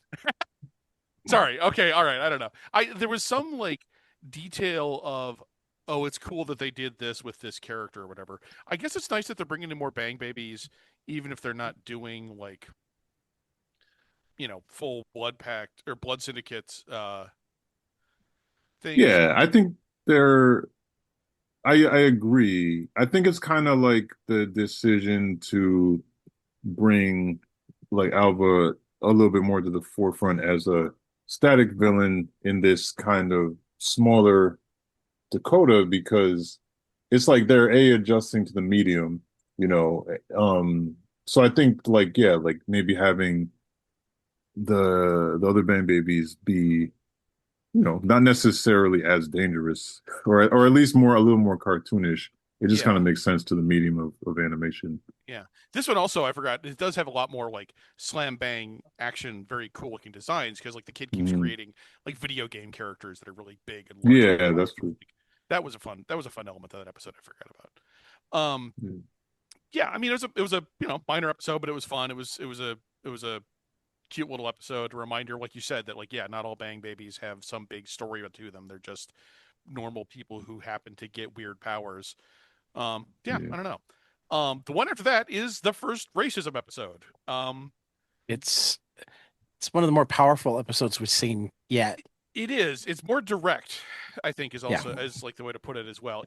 Speaker 3: Sorry. Okay. All right. I don't know. I there was some like detail of oh, it's cool that they did this with this character or whatever. I guess it's nice that they're bringing in more Bang Babies, even if they're not doing like full blood pact or blood syndicate things.
Speaker 2: Yeah, I think they're I agree. I think it's kind of like the decision to bring like Alva a little bit more to the forefront as a static villain in this kind of smaller Dakota because it's like they're adjusting to the medium, you know. So I think like yeah, like maybe having the other band babies be, not necessarily as dangerous or at least more a little more cartoonish. It just kind
Speaker 3: Yeah.
Speaker 2: of makes sense to the medium of animation.
Speaker 3: Yeah. This one also, I forgot, it does have a lot more like slam bang action, very cool looking designs because like the kid keeps
Speaker 2: Mhm.
Speaker 3: creating like video game characters that are really big and large.
Speaker 2: Yeah, that's true.
Speaker 3: That was a fun element of that episode I forgot about.
Speaker 2: Yeah.
Speaker 3: Yeah, I mean it was a minor episode, but it was fun. It was a cute little episode, a reminder, like you said, that like yeah, not all bang babies have some big story to them. They're just normal people who happen to get weird powers. Yeah,
Speaker 2: Yeah.
Speaker 3: I don't know. The one after that is the first racism episode.
Speaker 1: It's it's one of the more powerful episodes we've seen yet.
Speaker 3: It is. It's more direct, I think, is
Speaker 1: Yeah.
Speaker 3: also as like the way to put it as well.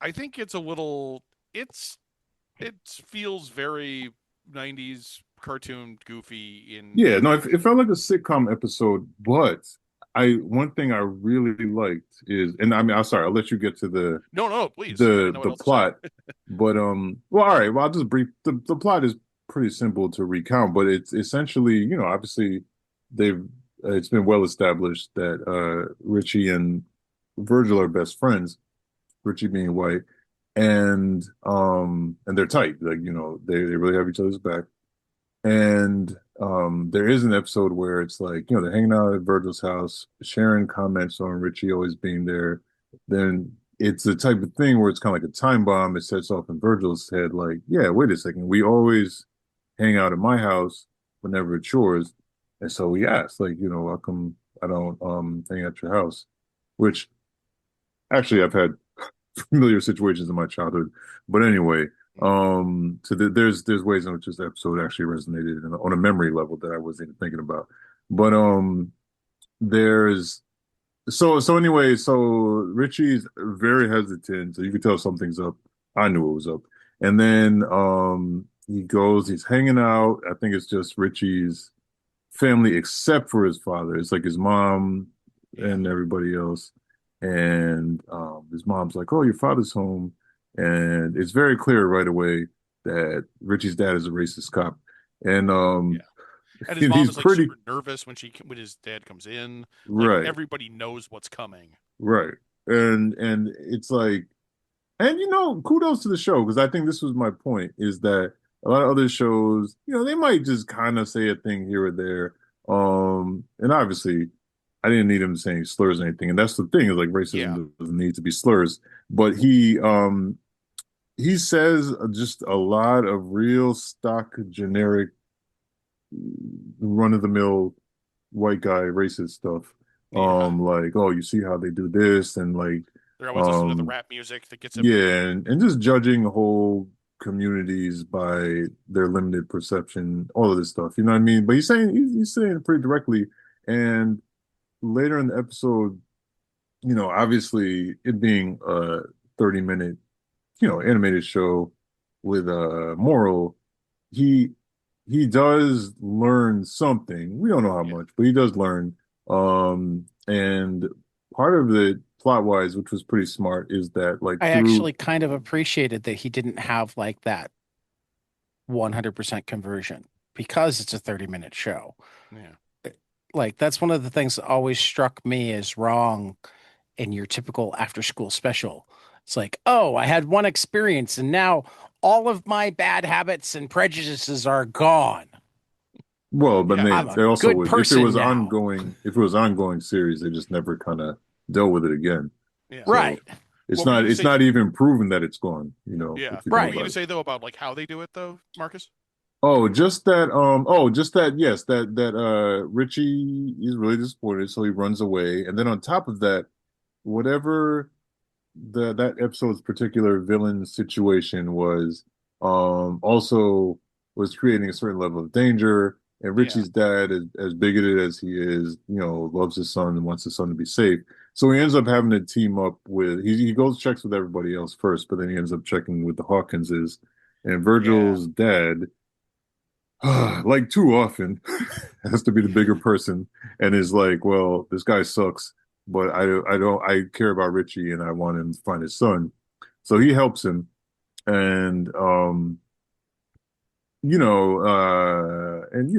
Speaker 3: I think it's a little. It feels very '90s cartoon goofy in
Speaker 2: Yeah, no, it felt like a sitcom episode, but I one thing I really liked is, and I mean, I'm sorry, I'll let you get to
Speaker 3: No, no, please. I didn't know what
Speaker 2: the
Speaker 3: else to say.
Speaker 2: plot, but well, all right, well, I'll just brief. The plot is pretty simple to recount, but it's essentially, obviously they've it's been well established that Richie and Virgil are best friends. Richie being white, and they're tight, like they really have each other's back. And there is an episode where it's like, they're hanging out at Virgil's house. Sharon comments on Richie always being there. Then it's the type of thing where it's kind of like a time bomb. It sets off in Virgil's head, like, yeah, wait a second. We always hang out at my house whenever it's yours. And so we asked, like, how come I don't hang at your house? Which actually I've had familiar situations in my childhood. But anyway, so there's ways in which this episode actually resonated on a memory level that I wasn't even thinking about. But there's so anyway, so Richie's very hesitant, so you could tell something's up. I knew it was up. And then he's hanging out. I think it's just Richie's family except for his father. It's like his mom
Speaker 3: Yeah.
Speaker 2: and everybody else. And his mom's like, "Oh, your father's home," and it's very clear right away that Richie's dad is a racist cop, and
Speaker 3: Yeah. And his mom
Speaker 2: he's
Speaker 3: is like
Speaker 2: pretty
Speaker 3: super nervous when his dad comes in. Like
Speaker 2: right,
Speaker 3: everybody knows what's coming.
Speaker 2: right, and it's like, and kudos to the show because I think this was my point is that a lot of other shows, they might just kind of say a thing here or there, and obviously I didn't need him saying slurs or anything. And that's the thing is like
Speaker 3: Yeah.
Speaker 2: racism doesn't need to be slurs. But he says just a lot of real stock generic run of the mill white guy racist stuff.
Speaker 3: Yeah.
Speaker 2: Like, oh, you see how they do this and like
Speaker 3: They're always listening to the
Speaker 2: um
Speaker 3: rap music that gets
Speaker 2: yeah,
Speaker 3: everybody.
Speaker 2: and just judging whole communities by their limited perception, all of this stuff. You know what I mean? But he's saying it pretty directly. And later in the episode, obviously it being a 30-minute, animated show with a moral, he he does learn something. We don't know how
Speaker 3: Yeah.
Speaker 2: much, but he does learn. And part of the plot wise, which was pretty smart, is that like
Speaker 1: I
Speaker 2: through
Speaker 1: actually kind of appreciated that he didn't have like that 100% conversion because it's a 30-minute show.
Speaker 3: Yeah.
Speaker 1: Like that's one of the things that always struck me as wrong in your typical after school special. It's like, oh, I had one experience and now all of my bad habits and prejudices are gone.
Speaker 2: well, but
Speaker 3: Yeah.
Speaker 2: they
Speaker 1: I'm a
Speaker 2: also
Speaker 1: good
Speaker 2: would if it
Speaker 1: person
Speaker 2: was
Speaker 1: now.
Speaker 2: ongoing series, they just never kind of dealt with it again.
Speaker 3: Yeah.
Speaker 2: So
Speaker 1: Right.
Speaker 2: it's
Speaker 3: What were you
Speaker 2: not
Speaker 3: gonna
Speaker 2: it's
Speaker 3: say?
Speaker 2: not even proven that it's gone,
Speaker 3: Yeah.
Speaker 2: if you
Speaker 3: What
Speaker 2: think
Speaker 3: were you
Speaker 1: Right.
Speaker 2: about
Speaker 3: gonna
Speaker 2: it.
Speaker 3: say though about like how they do it though, Marcus?
Speaker 2: Just that yes, that Richie is really disappointed, so he runs away. And then on top of that, whatever that episode's particular villain situation was, also was creating a certain level of danger. And
Speaker 3: Yeah.
Speaker 2: Richie's dad, as bigoted as he is, loves his son and wants his son to be safe. So he ends up having to team up with he goes checks with everybody else first, but then he ends up checking with the Hawkinses. And
Speaker 3: Yeah.
Speaker 2: Virgil's dad like too often has to be the bigger person and is like, well, this guy sucks, but I care about Richie and I want him to find his son. So he helps him and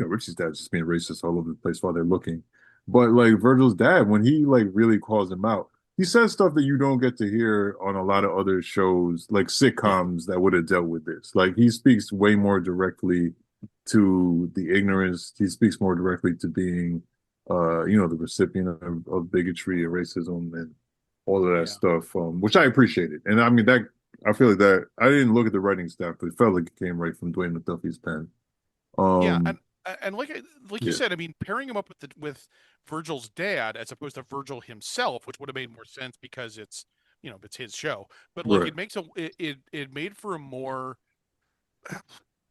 Speaker 2: Richie's dad's just being racist all over the place while they're looking. But like Virgil's dad, when he like really calls him out, he says stuff that you don't get to hear on a lot of other shows, like
Speaker 1: Yeah.
Speaker 2: sitcoms that would have dealt with this. Like he speaks way more directly to the ignorance. He speaks more directly to being, the recipient of bigotry and racism and all of that
Speaker 3: Yeah.
Speaker 2: stuff, which I appreciated. And I mean that I feel like that I didn't look at the writing staff, but it felt like it came right from Dwayne McDuffie's pen.
Speaker 3: Yeah.
Speaker 2: Um,
Speaker 3: And like you
Speaker 2: yeah,
Speaker 3: said, I mean, pairing him up with Virgil's dad as opposed to Virgil himself, which would have made more sense because it's his show. But like
Speaker 2: right.
Speaker 3: it makes it made for a more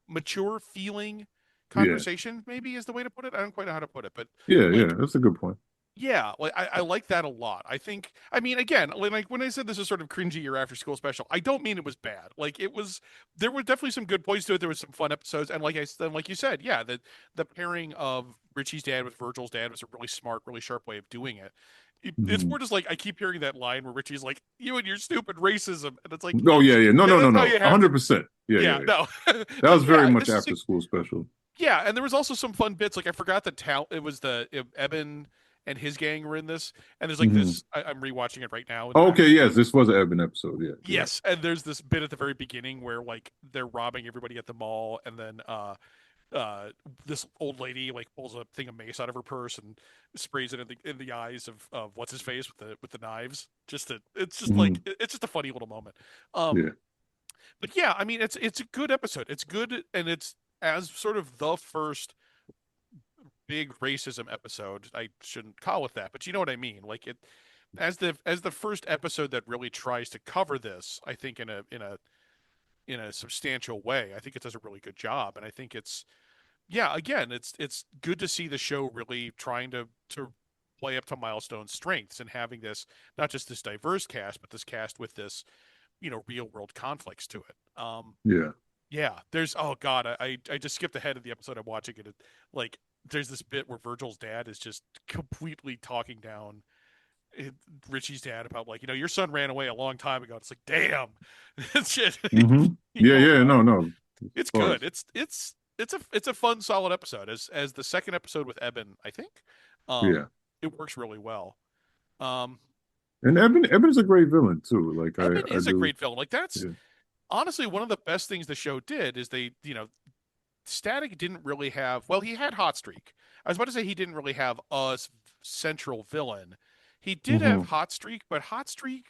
Speaker 3: mature feeling
Speaker 2: Yeah,
Speaker 3: conversation, maybe is the way to put it. I don't quite know how to put it, but
Speaker 2: yeah,
Speaker 3: like
Speaker 2: yeah. That's a good point.
Speaker 3: Yeah, like I like that a lot. I think, I mean, again, like when I said this is sort of cringy or after school special, I don't mean it was bad. Like it was, there were definitely some good points to it. There was some fun episodes, and like you said, yeah, the pairing of Richie's dad with Virgil's dad was a really smart, really sharp way of doing it. It's
Speaker 2: Mhm.
Speaker 3: more just like I keep hearing that line where Richie's like, "You and your stupid racism," and it's like,
Speaker 2: Oh yeah, yeah. No,
Speaker 3: yeah,
Speaker 2: no, no,
Speaker 3: that's how
Speaker 2: no.
Speaker 3: you have to.
Speaker 2: 100%. Yeah, yeah,
Speaker 3: Yeah,
Speaker 2: yeah.
Speaker 3: no,
Speaker 2: That
Speaker 3: but
Speaker 2: was very
Speaker 3: yeah,
Speaker 2: much
Speaker 3: this is
Speaker 2: after school special.
Speaker 3: yeah, and there was also some fun bits. Like I forgot the talent. It was Eben and his gang were in this, and there's like
Speaker 2: Hmm.
Speaker 3: this. I'm rewatching it right now, and
Speaker 2: Okay, yes, this was an Ebon episode. Yeah, you're right.
Speaker 3: yes, and there's this bit at the very beginning where like they're robbing everybody at the mall, and then uh this old lady like pulls a thing of mace out of her purse and sprays it in the eyes of what's his face with the knives. It's just like
Speaker 2: Hmm.
Speaker 3: it's just a funny little moment.
Speaker 2: Yeah,
Speaker 3: But yeah, I mean it's a good episode. It's good, and it's as sort of the first big racism episode. I shouldn't call it that, but you know what I mean. Like it as the first episode that really tries to cover this, I think in a substantial way. I think it does a really good job, and I think it's yeah. Again, it's good to see the show really trying to play up to Milestone's strengths and having this not just this diverse cast, but this cast with this real world conflicts to it.
Speaker 2: yeah.
Speaker 3: Yeah, there's oh god, I just skipped ahead of the episode I'm watching it. Like there's this bit where Virgil's dad is just completely talking down eh, Richie's dad about like your son ran away a long time ago. It's like damn, shit.
Speaker 2: Hmm.
Speaker 3: He
Speaker 2: Yeah,
Speaker 3: calls him
Speaker 2: yeah.
Speaker 3: out.
Speaker 2: No, no.
Speaker 3: It's good.
Speaker 2: Bars.
Speaker 3: It's a fun solid episode as the second episode with Eben. I think
Speaker 2: Yeah.
Speaker 3: it works really well. Um,
Speaker 2: And Ebon's a great villain too. Like
Speaker 3: Eben
Speaker 2: I
Speaker 3: is a
Speaker 2: do.
Speaker 3: great villain. Like that's
Speaker 2: Yeah.
Speaker 3: honestly one of the best things the show did is they Static didn't really have. Well, he had Hot Streak. I was about to say he didn't really have a central villain. He did have
Speaker 2: Hmm.
Speaker 3: Hot Streak, but Hot Streak,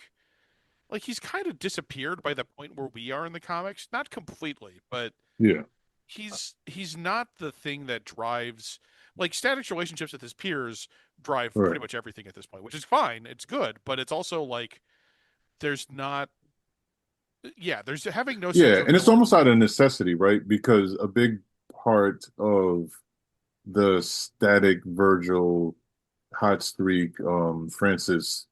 Speaker 3: like he's kind of disappeared by the point where we are in the comics. Not completely, but
Speaker 2: Yeah.
Speaker 3: he's not the thing that drives. Like Static's relationships with his peers drive
Speaker 2: Right.
Speaker 3: pretty much everything at this point, which is fine. It's good, but it's also like there's not. Yeah, there's having no
Speaker 2: Yeah,
Speaker 3: central
Speaker 2: and it's
Speaker 3: villain.
Speaker 2: almost out of necessity, right? Because a big part of the Static Virgil hot streak Francis,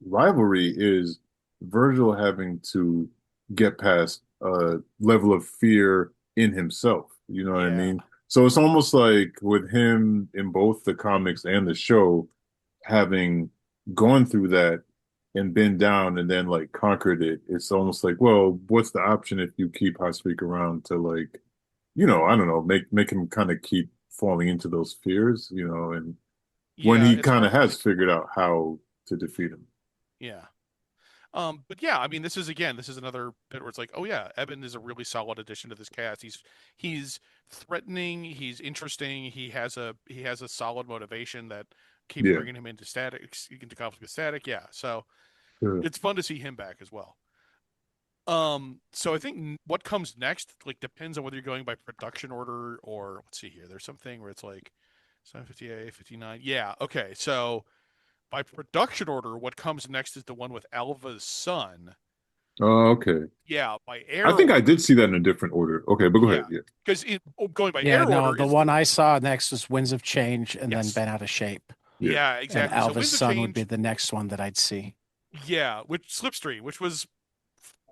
Speaker 2: rivalry is Virgil having to get past a level of fear in himself. You know what I
Speaker 3: Yeah,
Speaker 2: mean? So it's almost like with him in both the comics and the show having gone through that and been down and then like conquered it, it's almost like, well, what's the option if you keep hot streak around to like, I don't know, make him kind of keep falling into those fears, and when
Speaker 3: yeah,
Speaker 2: he
Speaker 3: it's
Speaker 2: kind of
Speaker 3: hard.
Speaker 2: has figured out how to defeat him.
Speaker 3: Yeah. But yeah, I mean, this is another bit where it's like, oh yeah, Eben is a really solid addition to this cast. He's threatening, he's interesting, he has a solid motivation that keeps
Speaker 2: Yeah.
Speaker 3: bringing him into conflict with Static. Yeah, so
Speaker 2: Yeah.
Speaker 3: it's fun to see him back as well. So I think what comes next like depends on whether you're going by production order or let's see here. There's something where it's like 758, 59. Yeah, okay. So by production order, what comes next is the one with Alva's son.
Speaker 2: Oh, okay.
Speaker 3: Yeah, by
Speaker 2: I
Speaker 3: air
Speaker 2: think I did
Speaker 3: order.
Speaker 2: see that in a different order. Okay, but go
Speaker 3: Yeah,
Speaker 2: ahead. Yeah.
Speaker 3: because going by
Speaker 1: Yeah,
Speaker 3: air
Speaker 1: no,
Speaker 3: order
Speaker 1: the
Speaker 3: is
Speaker 1: one I saw next was Winds of Change and then
Speaker 3: yes,
Speaker 1: Bent Out of Shape.
Speaker 2: Yeah.
Speaker 3: yeah,
Speaker 1: And
Speaker 3: exactly. So
Speaker 1: Alva's
Speaker 3: Winds of
Speaker 1: Son would be
Speaker 3: Change,
Speaker 1: the next one that I'd see.
Speaker 3: yeah, which Slipstream, which was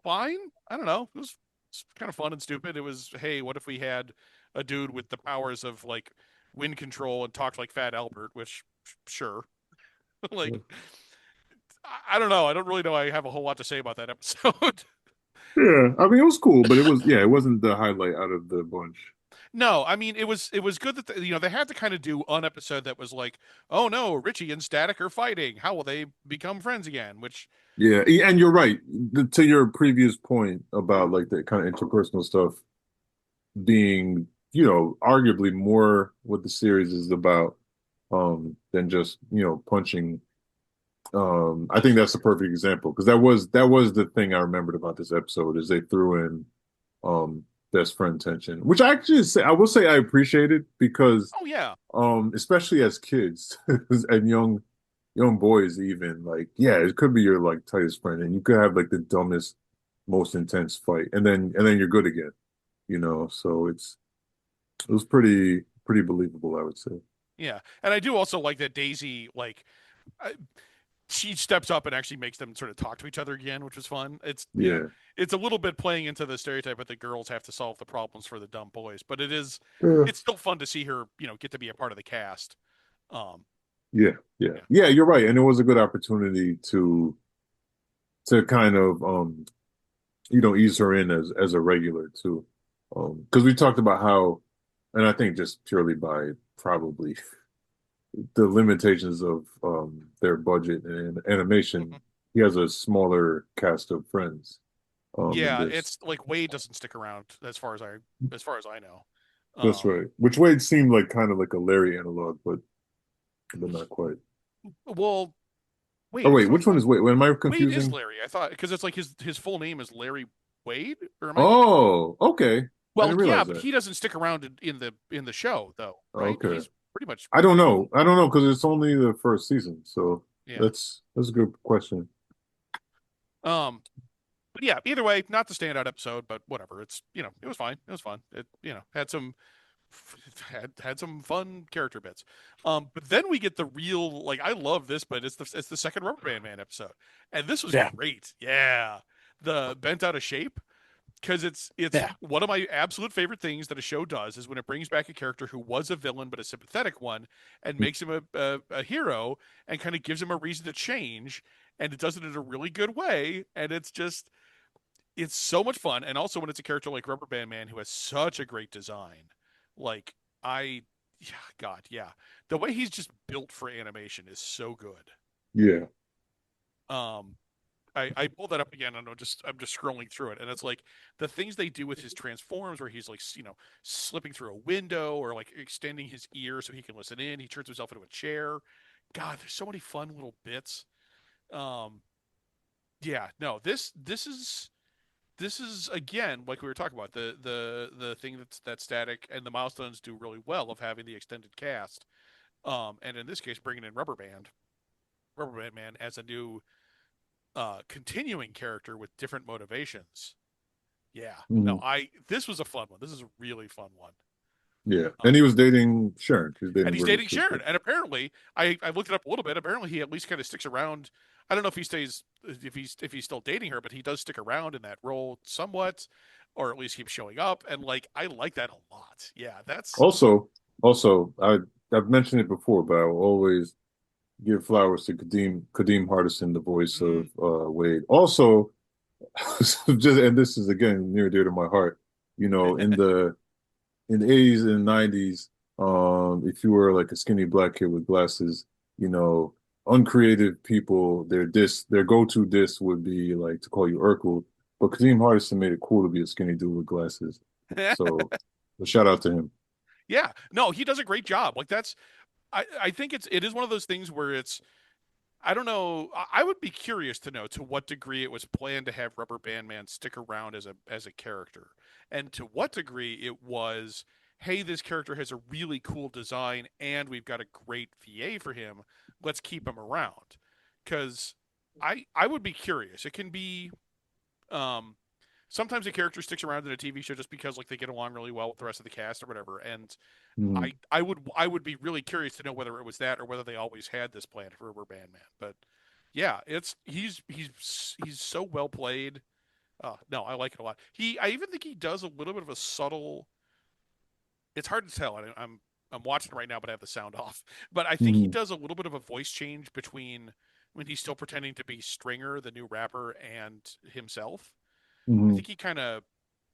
Speaker 3: fine. I don't know, it was kind of fun and stupid. It was, hey, what if we had a dude with the powers of like wind control and talked like Fat Albert? Which sure, like I don't know. I don't really know. I have a whole lot to say about that episode.
Speaker 2: Yeah. I mean, it was cool, but it wasn't the highlight out of the bunch.
Speaker 3: No, I mean it was good that they had to kind of do an episode that was like, oh no, Richie and Static are fighting. How will they become friends again? Which
Speaker 2: Yeah, and you're right. To your previous point about like the kind of interpersonal stuff being, arguably more what the series is about, than just, punching. I think that's a perfect example because that was the thing I remembered about this episode is they threw in best friend tension, which I will say I appreciated because
Speaker 3: oh yeah,
Speaker 2: especially as kids and young boys even like yeah it could be your like tightest friend and you could have like the dumbest most intense fight and then you're good again, so it was pretty believable I would say.
Speaker 3: Yeah, and I do also like that Daisy, like, I, she steps up and actually makes them sort of talk to each other again, which was fun. It's, you know,
Speaker 2: Yeah.
Speaker 3: it's a little bit playing into the stereotype that the girls have to solve the problems for the dumb boys, but
Speaker 2: Uh,
Speaker 3: it's still fun to see her, get to be a part of the cast. Um,
Speaker 2: yeah, yeah,
Speaker 3: yeah.
Speaker 2: yeah. You're right, and it was a good opportunity to kind of ease her in as a regular too, because we talked about how, and I think just purely by probably the limitations of their budget and animation, he has a smaller cast of friends in
Speaker 3: Yeah,
Speaker 2: this.
Speaker 3: it's like Wade doesn't stick around as far as I know.
Speaker 2: That's
Speaker 3: Um,
Speaker 2: right. Which Wade seemed like kind of like a Larry analog, but not quite.
Speaker 3: well,
Speaker 2: Oh
Speaker 3: wait,
Speaker 2: wait,
Speaker 3: so
Speaker 2: which one is Wade? Am I
Speaker 3: Wade is
Speaker 2: confusing?
Speaker 3: Larry. I thought because it's like his full name is Larry Wade, or am I thinking?
Speaker 2: Oh, okay. I
Speaker 3: Well,
Speaker 2: didn't
Speaker 3: yeah,
Speaker 2: realize
Speaker 3: but
Speaker 2: that.
Speaker 3: he doesn't stick around in the show though, right?
Speaker 2: Okay.
Speaker 3: He's pretty much
Speaker 2: I don't know. I don't know because it's only the first season, so
Speaker 3: yeah.
Speaker 2: that's a good question.
Speaker 3: Um, but yeah, either way, not the standout episode, but whatever. It's it was fine. It was fun. It had some had some fun character bits. But then we get the real, like, I love this, but it's the second Rubber Band Man episode, and this was
Speaker 1: Yeah,
Speaker 3: great. Yeah, the bent out of shape, because it's
Speaker 1: yeah,
Speaker 3: one of my absolute favorite things that a show does is when it brings back a character who was a villain but a sympathetic one and makes him a hero and kind of gives him a reason to change, and it does it in a really good way, and it's so much fun. And also when it's a character like Rubber Band Man who has such a great design, like, I yeah, God, yeah, the way he's just built for animation is so good.
Speaker 2: Yeah.
Speaker 3: um I pulled that up again, and I'm just scrolling through it, and it's like the things they do with his transforms, where he's like, slipping through a window or like extending his ear so he can listen in. He turns himself into a chair. God, there's so many fun little bits. Um, yeah, no, this is again, like we were talking about, the thing that's static, and the milestones do really well of having the extended cast. And in this case, bringing in Rubber Band Man as a new continuing character with different motivations. Yeah. No,
Speaker 2: Mhm.
Speaker 3: this was a fun one. This is a really fun one.
Speaker 2: Yeah. And he
Speaker 3: Um,
Speaker 2: was dating Sharon. He was
Speaker 3: and
Speaker 2: dating
Speaker 3: he's
Speaker 2: River's
Speaker 3: dating
Speaker 2: sister.
Speaker 3: Sharon. And apparently, I looked it up a little bit. Apparently, he at least kind of sticks around. I don't know if he's still dating her, but he does stick around in that role somewhat, or at least keeps showing up. And like, I like that a lot. Yeah, that's
Speaker 2: Also, I've mentioned it before, but I will always give flowers to Kadeem Hardison, the voice
Speaker 3: mm,
Speaker 2: of Wade. Also, just and this is again near and dear to my heart. In the 80s and 90s, if you were like a skinny black kid with glasses, you know, uncreative people, their go-to diss would be like to call you Urkel. But Kadeem Hardison made it cool to be a skinny dude with glasses. So a shout out to him.
Speaker 3: yeah. No, he does a great job. Like, I think it is one of those things where it's, I don't know. I would be curious to know to what degree it was planned to have Rubber Band Man stick around as a character, and to what degree it was, hey, this character has a really cool design, and we've got a great VA for him. Let's keep him around, because I would be curious. It can be, um, sometimes a character sticks around in a TV show just because, like, they get along really well with the rest of the cast or whatever, and
Speaker 2: Mhm.
Speaker 3: I would be really curious to know whether it was that or whether they always had this plan for Rubber Band Man. But yeah, he's so well played. No, I like it a lot. I even think he does a little bit of a subtle. It's hard to tell. I'm watching it right now, but I have the sound off. But I think he
Speaker 2: Mhm.
Speaker 3: does a little bit of a voice change between when he's still pretending to be Stringer, the new rapper, and himself. I
Speaker 2: Mhm.
Speaker 3: think he kind of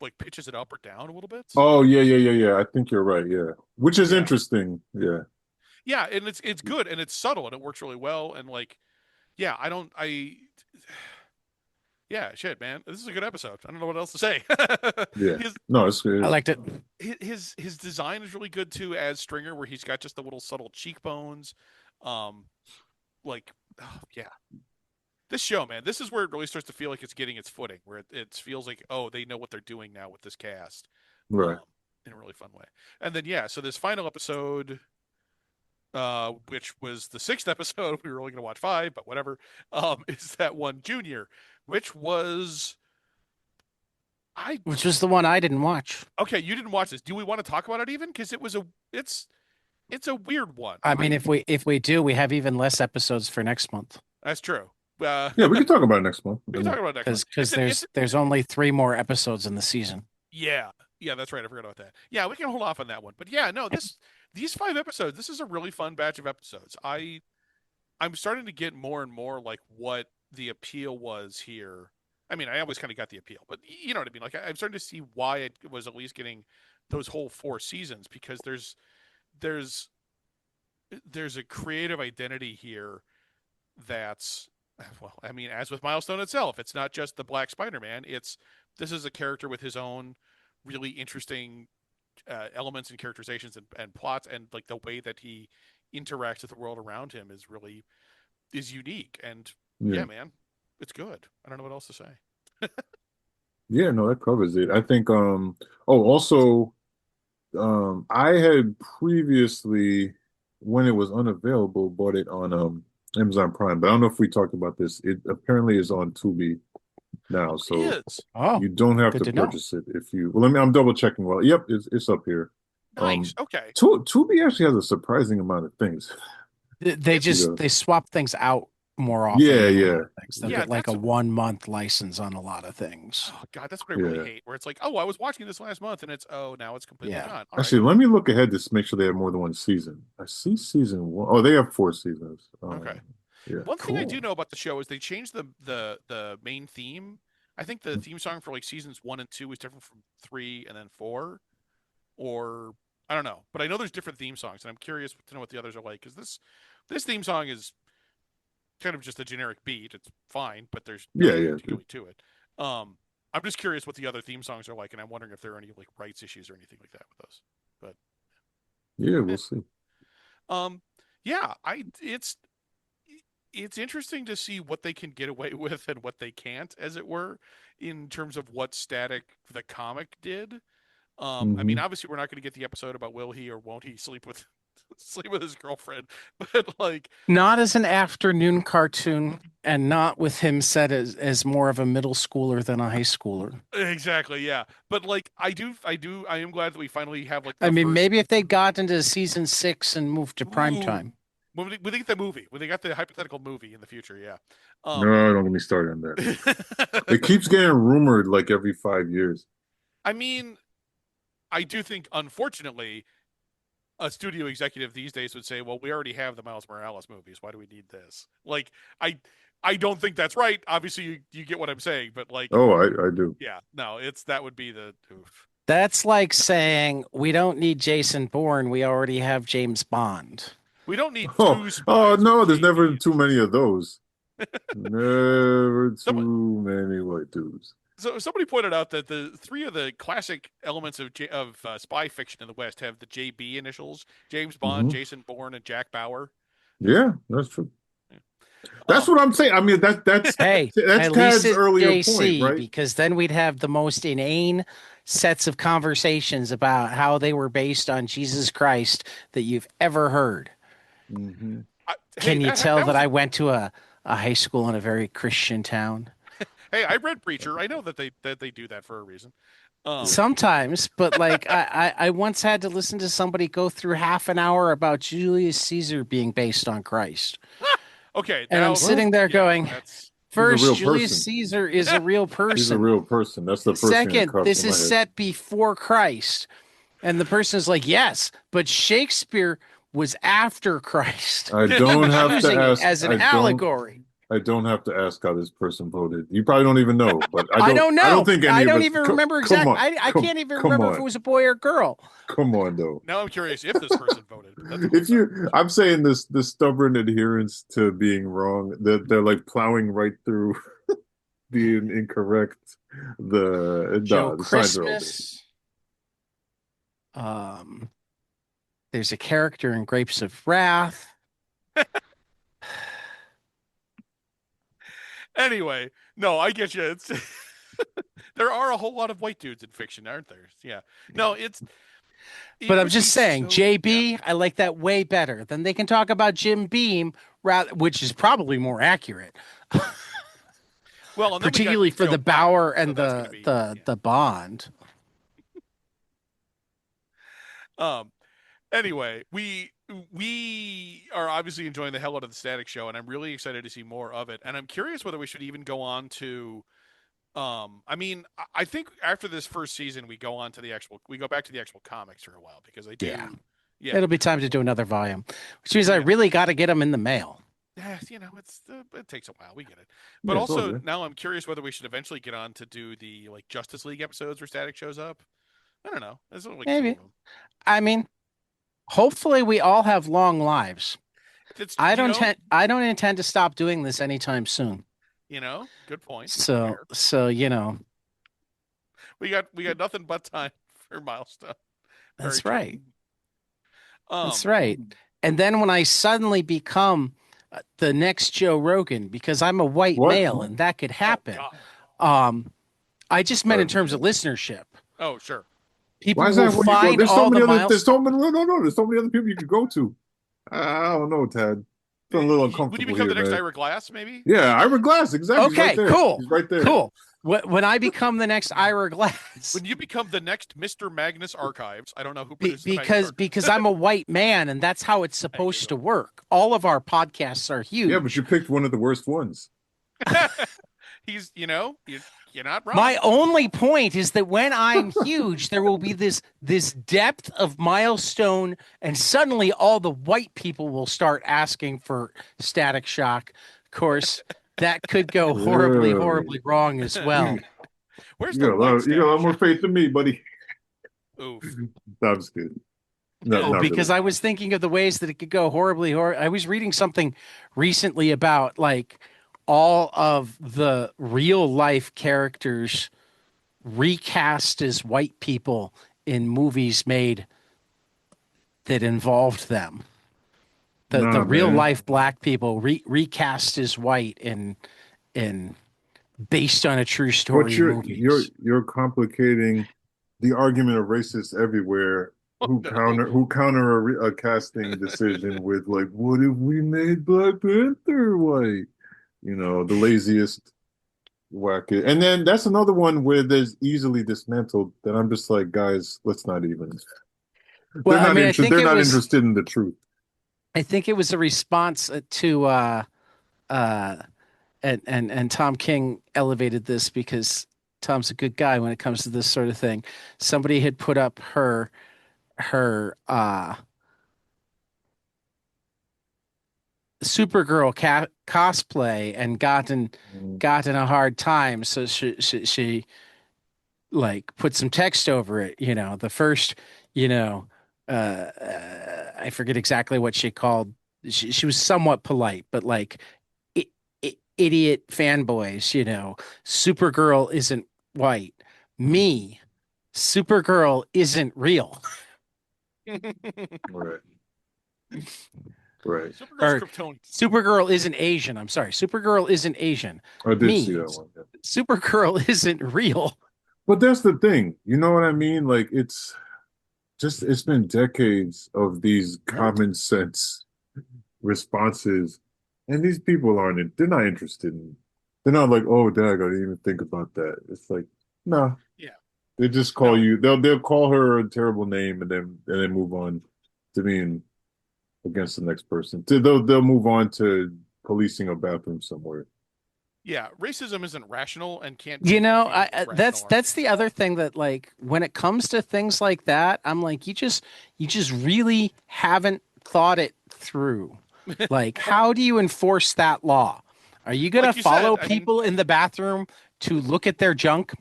Speaker 3: like pitches it up or down a little bit.
Speaker 2: Oh yeah, yeah, yeah, yeah. I think you're right. Yeah, which is
Speaker 3: Yeah,
Speaker 2: interesting. Yeah,
Speaker 3: yeah, and it's good and it's subtle and it works really well, and like, yeah, yeah, shit, man, this is a good episode. I don't know what else to say.
Speaker 2: yeah.
Speaker 3: his
Speaker 2: No, it's
Speaker 1: I
Speaker 2: good.
Speaker 1: liked it.
Speaker 3: his design is really good too as Stringer, where he's got just the little subtle cheekbones. um like, oh, yeah, this show, man, this is where it really starts to feel like it's getting its footing, where it feels like, oh, they know what they're doing now with this cast.
Speaker 2: Right.
Speaker 3: um in a really fun way. And then, yeah, so this final episode, which was the sixth episode. We were only going to watch five, but whatever. Is that one Junior, which was, I
Speaker 1: Which was the one I didn't watch.
Speaker 3: okay. You didn't watch this. Do we want to talk about it even? Because it's it's a weird one.
Speaker 1: I mean, if we do, we have even less episodes for next month
Speaker 3: That's true.
Speaker 2: Yeah, we can talk about it next month.
Speaker 3: We can talk about it next month.
Speaker 1: because there's only three more episodes in the season.
Speaker 3: Yeah, yeah, that's right. I forgot about that. Yeah, we can hold off on that one. But yeah, no, these 5 episodes, this is a really fun batch of episodes. I'm starting to get more and more like what the appeal was here. I mean, I always kind of got the appeal, but you know what I mean. Like I'm starting to see why it was at least getting those whole 4 seasons because there's there's a creative identity here that's well, I mean, as with Milestone itself, it's not just the Black Spider-Man. It's this is a character with his own really interesting elements and characterizations and plots, and like the way that he interacts with the world around him is unique. And
Speaker 2: Yeah.
Speaker 3: yeah, man, it's good. I don't know what else to say.
Speaker 2: Yeah, no, that covers it. I think oh also I had previously when it was unavailable bought it on Amazon Prime, but I don't know if we talked about this. It apparently is on Tubi now,
Speaker 3: Oh,
Speaker 2: so
Speaker 3: it is
Speaker 1: Oh,
Speaker 2: you don't have
Speaker 1: good
Speaker 2: to
Speaker 1: to know.
Speaker 2: purchase it if you well I'm double checking. Well, yep, it's up here.
Speaker 3: nice. Okay,
Speaker 2: Tubi actually has a surprising amount of things.
Speaker 1: They
Speaker 3: it's
Speaker 1: just
Speaker 2: Yeah.
Speaker 1: they swap things out more often
Speaker 2: Yeah,
Speaker 1: than a
Speaker 2: yeah.
Speaker 1: lot of things. They'll
Speaker 3: yeah,
Speaker 1: get like
Speaker 3: that's
Speaker 1: a 1 month license on a lot of things.
Speaker 3: oh god, that's what I really
Speaker 2: Yeah.
Speaker 3: hate. Where it's like, oh, I was watching this last month, and it's oh, now it's completely
Speaker 1: Yeah.
Speaker 3: gone. All right,
Speaker 2: Actually, let me look ahead to make sure they have more than one season. I see season one. Oh, they have 4 seasons.
Speaker 3: okay.
Speaker 2: Yeah,
Speaker 3: One thing I do
Speaker 1: Cool.
Speaker 3: know about the show is they changed the main theme. I think the theme song for like seasons 1 and 2 is different from 3 and then 4, or I don't know, but I know there's different theme songs, and I'm curious to know what the others are like. Because this theme song is kind of just a generic beat. It's fine, but there's
Speaker 2: yeah,
Speaker 3: nothing
Speaker 2: yeah,
Speaker 3: particularly to it. I'm just curious what the other theme songs are like, and I'm wondering if there are any like rights issues or anything like that with those.
Speaker 2: yeah.
Speaker 3: But
Speaker 2: We'll see.
Speaker 3: um, yeah, I it's interesting to see what they can get away with and what they can't, as it were, in terms of what Static the comic did. I mean,
Speaker 2: Hmm.
Speaker 3: obviously, we're not going to get the episode about will he or won't he sleep with sleep with his girlfriend, but like,
Speaker 1: Not as an afternoon cartoon, and not with him set as more of a middle schooler than a high schooler.
Speaker 3: exactly, yeah. But like, I am glad that we finally have like
Speaker 1: I
Speaker 3: the
Speaker 1: mean,
Speaker 3: first.
Speaker 1: maybe if they got into season 6 and moved to prime
Speaker 3: Ooh,
Speaker 1: time.
Speaker 3: when they get the movie, when they got the hypothetical movie in the future, yeah. Um,
Speaker 2: No, don't get me started on that. It keeps getting rumored like every 5 years.
Speaker 3: I mean, I do think, unfortunately, a studio executive these days would say, "Well, we already have the Miles Morales movies. Why do we need this?" Like, I don't think that's right. Obviously, you get what I'm saying, but like,
Speaker 2: Oh, I do.
Speaker 3: yeah, no, it's that would be the oof.
Speaker 1: That's like saying we don't need Jason Bourne. We already have James Bond.
Speaker 3: We don't need
Speaker 2: Oh,
Speaker 3: two
Speaker 2: oh
Speaker 3: spies with
Speaker 2: no, there's
Speaker 3: JB
Speaker 2: never
Speaker 3: and
Speaker 2: too many of those. Never
Speaker 3: someone.
Speaker 2: too many white dudes.
Speaker 3: So somebody pointed out that the three of the classic elements of spy fiction in the West have the JB initials: James Bond,
Speaker 2: Hmm.
Speaker 3: Jason Bourne, and Jack Bauer.
Speaker 2: Yeah, that's true. That's
Speaker 3: Um,
Speaker 2: what I'm saying. I mean,
Speaker 1: Hey,
Speaker 2: that's
Speaker 1: at least
Speaker 2: Cad's
Speaker 1: it's
Speaker 2: earlier point,
Speaker 1: JC
Speaker 2: right?
Speaker 1: because then we'd have the most inane sets of conversations about how they were based on Jesus Christ that you've ever heard.
Speaker 2: Hmm.
Speaker 3: hey,
Speaker 1: Can you tell
Speaker 3: that
Speaker 1: that
Speaker 3: was
Speaker 1: I went to a high school in a very Christian town?
Speaker 3: hey, I read Preacher. I know that they do that for a reason.
Speaker 2: Yeah.
Speaker 3: Um,
Speaker 1: Sometimes, but like I once had to listen to somebody go through half an hour about Julius Caesar being based on Christ.
Speaker 3: okay,
Speaker 1: And I'm
Speaker 3: now
Speaker 2: Well,
Speaker 1: sitting there
Speaker 3: yeah,
Speaker 1: going,
Speaker 3: that's
Speaker 2: he's a
Speaker 1: first,
Speaker 2: real
Speaker 1: Julius
Speaker 2: person.
Speaker 1: Caesar is a real
Speaker 2: He's a
Speaker 1: person.
Speaker 2: real person. That's the first thing that
Speaker 1: Second,
Speaker 2: crossed
Speaker 1: this
Speaker 2: my
Speaker 1: is
Speaker 2: head.
Speaker 1: set before Christ. And the person is like, yes, but Shakespeare was after Christ.
Speaker 2: I
Speaker 1: He
Speaker 2: don't
Speaker 1: was
Speaker 2: have to
Speaker 1: using it
Speaker 2: ask.
Speaker 1: as an allegory.
Speaker 2: I don't have to ask how this person voted. You probably don't even know, but
Speaker 1: I don't
Speaker 2: I don't
Speaker 1: know.
Speaker 2: think any
Speaker 1: I
Speaker 2: of
Speaker 1: don't
Speaker 2: us.
Speaker 1: even remember
Speaker 2: Come
Speaker 1: exact.
Speaker 2: on,
Speaker 1: I can't even
Speaker 2: come
Speaker 1: remember if it
Speaker 2: on,
Speaker 1: was a boy or girl.
Speaker 2: come on, though.
Speaker 3: now I'm curious if this person voted, but that's a whole
Speaker 2: If
Speaker 3: separate
Speaker 2: you,
Speaker 3: question.
Speaker 2: I'm saying this stubborn adherence to being wrong, that they're like plowing right through being incorrect.
Speaker 1: Joe
Speaker 2: The signs are all there.
Speaker 1: Christmas. Um, there's a character in Grapes of Wrath.
Speaker 3: Anyway, no, I get you. It's there are a whole lot of white dudes in fiction, aren't there? Yeah. No, it
Speaker 1: But I'm
Speaker 3: would be
Speaker 1: just saying,
Speaker 3: so yeah.
Speaker 1: JB, I like that way better. Then they can talk about Jim Beam, rather, which is probably more accurate,
Speaker 3: Well, and then we got
Speaker 1: particularly for
Speaker 3: Joe
Speaker 1: the
Speaker 3: Bauer,
Speaker 1: Bauer
Speaker 3: so
Speaker 1: and
Speaker 3: that's going to
Speaker 1: the
Speaker 3: be
Speaker 1: the
Speaker 3: yeah.
Speaker 1: the Bond.
Speaker 3: Um, Anyway, we are obviously enjoying the hell out of the Static Show, and I'm really excited to see more of it. And I'm curious whether we should even go on to. I mean, I think after this first season, we go back to the actual comics for a while because I
Speaker 1: Yeah.
Speaker 3: do. Yeah,
Speaker 1: It'll be time to do another volume, which means I
Speaker 3: yeah.
Speaker 1: really got to get them in the mail.
Speaker 3: Yeah, it takes a while. We get it, but
Speaker 2: Yeah, it's all
Speaker 3: also
Speaker 2: good.
Speaker 3: now I'm curious whether we should eventually get on to do the like Justice League episodes where Static shows up. I don't know. There's only like two of
Speaker 1: Maybe.
Speaker 3: them.
Speaker 1: I mean, hopefully we all have long lives.
Speaker 3: It's
Speaker 1: I don't intend to stop doing this anytime soon.
Speaker 3: good point.
Speaker 1: So
Speaker 3: Fair.
Speaker 1: so you know,
Speaker 3: We got nothing but time for Milestone. Very
Speaker 1: that's
Speaker 3: true.
Speaker 1: right. That's
Speaker 3: Um,
Speaker 1: right. And then when I suddenly become the next Joe Rogan, because I'm a white
Speaker 2: What?
Speaker 1: male and that could
Speaker 3: oh
Speaker 1: happen.
Speaker 3: God.
Speaker 1: Um, I just meant in
Speaker 2: Uh,
Speaker 1: terms of listenership.
Speaker 3: Oh sure.
Speaker 2: why
Speaker 1: People
Speaker 2: is
Speaker 1: will
Speaker 2: that where you go?
Speaker 1: find
Speaker 2: There's so
Speaker 1: all the
Speaker 2: many other. There's
Speaker 1: milestones.
Speaker 2: so many. No, no, no. There's so many other people you could go to. I don't know, Tad. Feeling a little
Speaker 3: Would you
Speaker 2: uncomfortable
Speaker 3: become
Speaker 2: here,
Speaker 3: the next
Speaker 2: man.
Speaker 3: Ira Glass? Maybe.
Speaker 2: Yeah, Ira Glass. Exactly. He's right
Speaker 1: Okay,
Speaker 2: there.
Speaker 1: cool.
Speaker 2: He's right there.
Speaker 1: Cool. When I become the next Ira Glass,
Speaker 3: When you become the next Mr. Magnus Archives, I don't know who produces the Magnus
Speaker 1: because
Speaker 3: Archives.
Speaker 1: I'm a white man and that's how it's
Speaker 3: I knew
Speaker 1: supposed to work. All of our podcasts are
Speaker 2: Yeah, but
Speaker 1: huge.
Speaker 2: you picked one of the worst ones.
Speaker 3: it. You're not wrong.
Speaker 1: My only point is that when I'm huge, there will be this depth of milestone, and suddenly all the white people will start asking for Static Shock. Of course, that could go horribly,
Speaker 2: Yeah.
Speaker 1: horribly wrong as well.
Speaker 3: Where's
Speaker 2: You
Speaker 3: the
Speaker 2: got a
Speaker 3: white
Speaker 2: lot. You got a
Speaker 3: Static
Speaker 2: lot more
Speaker 3: Shock?
Speaker 2: faith than me, buddy.
Speaker 3: Oof.
Speaker 2: No, I'm just kidding. No,
Speaker 1: Oh,
Speaker 2: not
Speaker 1: because
Speaker 2: really.
Speaker 1: I was thinking of the ways that it could go horribly. I was reading something recently about like all of the real life characters recast as white people in movies made that involved them. The
Speaker 2: Nah,
Speaker 1: real
Speaker 2: man.
Speaker 1: life black people recast as white in based on a true
Speaker 2: But
Speaker 1: story
Speaker 2: you're
Speaker 1: movies.
Speaker 2: you're complicating the argument of racists everywhere
Speaker 3: Oh no.
Speaker 2: who counter a casting decision with like, what if we made Black Panther white? You know, the laziest whack it. And then that's another one where there's easily dismantled that I'm just like, guys, let's not even.
Speaker 1: Well, I mean,
Speaker 2: They're not interested in the truth.
Speaker 1: I think it was a response to uh, and Tom King elevated this because Tom's a good guy when it comes to this sort of thing. Somebody had put up her Supergirl cosplay and
Speaker 2: Mm.
Speaker 1: gotten a hard time, so she like put some text over it. You know, the first, you know, I forget exactly what she called. She was somewhat polite, but like idiot fanboys. You know, Supergirl isn't white. Me, Supergirl isn't real.
Speaker 2: Right, right.
Speaker 3: Supergirl's
Speaker 1: Or
Speaker 3: Kryptonian.
Speaker 1: Supergirl isn't Asian. I'm sorry. Supergirl isn't Asian.
Speaker 2: I did see
Speaker 1: Me,
Speaker 2: that one. Yeah.
Speaker 1: Supergirl isn't real.
Speaker 2: But that's the thing. You know what I mean? Like it's been decades of these
Speaker 1: Right.
Speaker 2: common sense responses, and these people they're not interested in. They're not like, oh, Dag, I didn't even think about that. It's like, no,
Speaker 3: Yeah.
Speaker 2: they just call
Speaker 3: No.
Speaker 2: you. They'll call her a terrible name and then move on to being against the next person. They'll move on to policing a bathroom somewhere.
Speaker 3: Yeah. Racism isn't rational and can't
Speaker 1: You
Speaker 3: be
Speaker 1: know,
Speaker 3: defeated with
Speaker 1: that's
Speaker 3: rational
Speaker 1: that's the
Speaker 3: arguments.
Speaker 1: other thing that like when it comes to things like that, I'm like you just really haven't thought it through. Like, how do you enforce that law? Are you going to
Speaker 3: Like you said,
Speaker 1: follow
Speaker 3: I mean,
Speaker 1: people in the bathroom to look at their junk?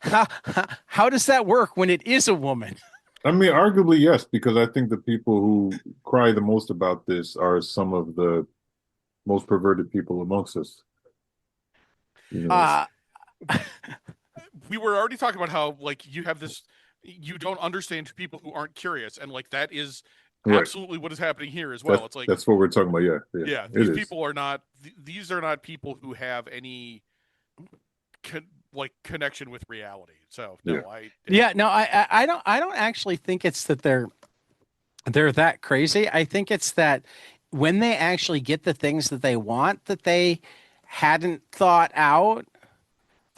Speaker 1: How does that work when it is a woman?
Speaker 2: I mean, arguably yes, because I think the people who cry the most about this are some of the most perverted people amongst us. You know,
Speaker 1: Uh,
Speaker 3: we were already talking about how like you don't understand people who aren't curious, and like that is
Speaker 2: right.
Speaker 3: absolutely what is happening here as well. It's like,
Speaker 2: That's what we're talking about. Yeah, yeah,
Speaker 3: yeah,
Speaker 2: it
Speaker 3: these
Speaker 2: is.
Speaker 3: people are not these are not people who have any connection with reality. So
Speaker 2: Yeah.
Speaker 3: no, yeah.
Speaker 1: yeah, no, I don't actually think it's that they're that crazy. I think it's that when they actually get the things that they want that they hadn't thought out,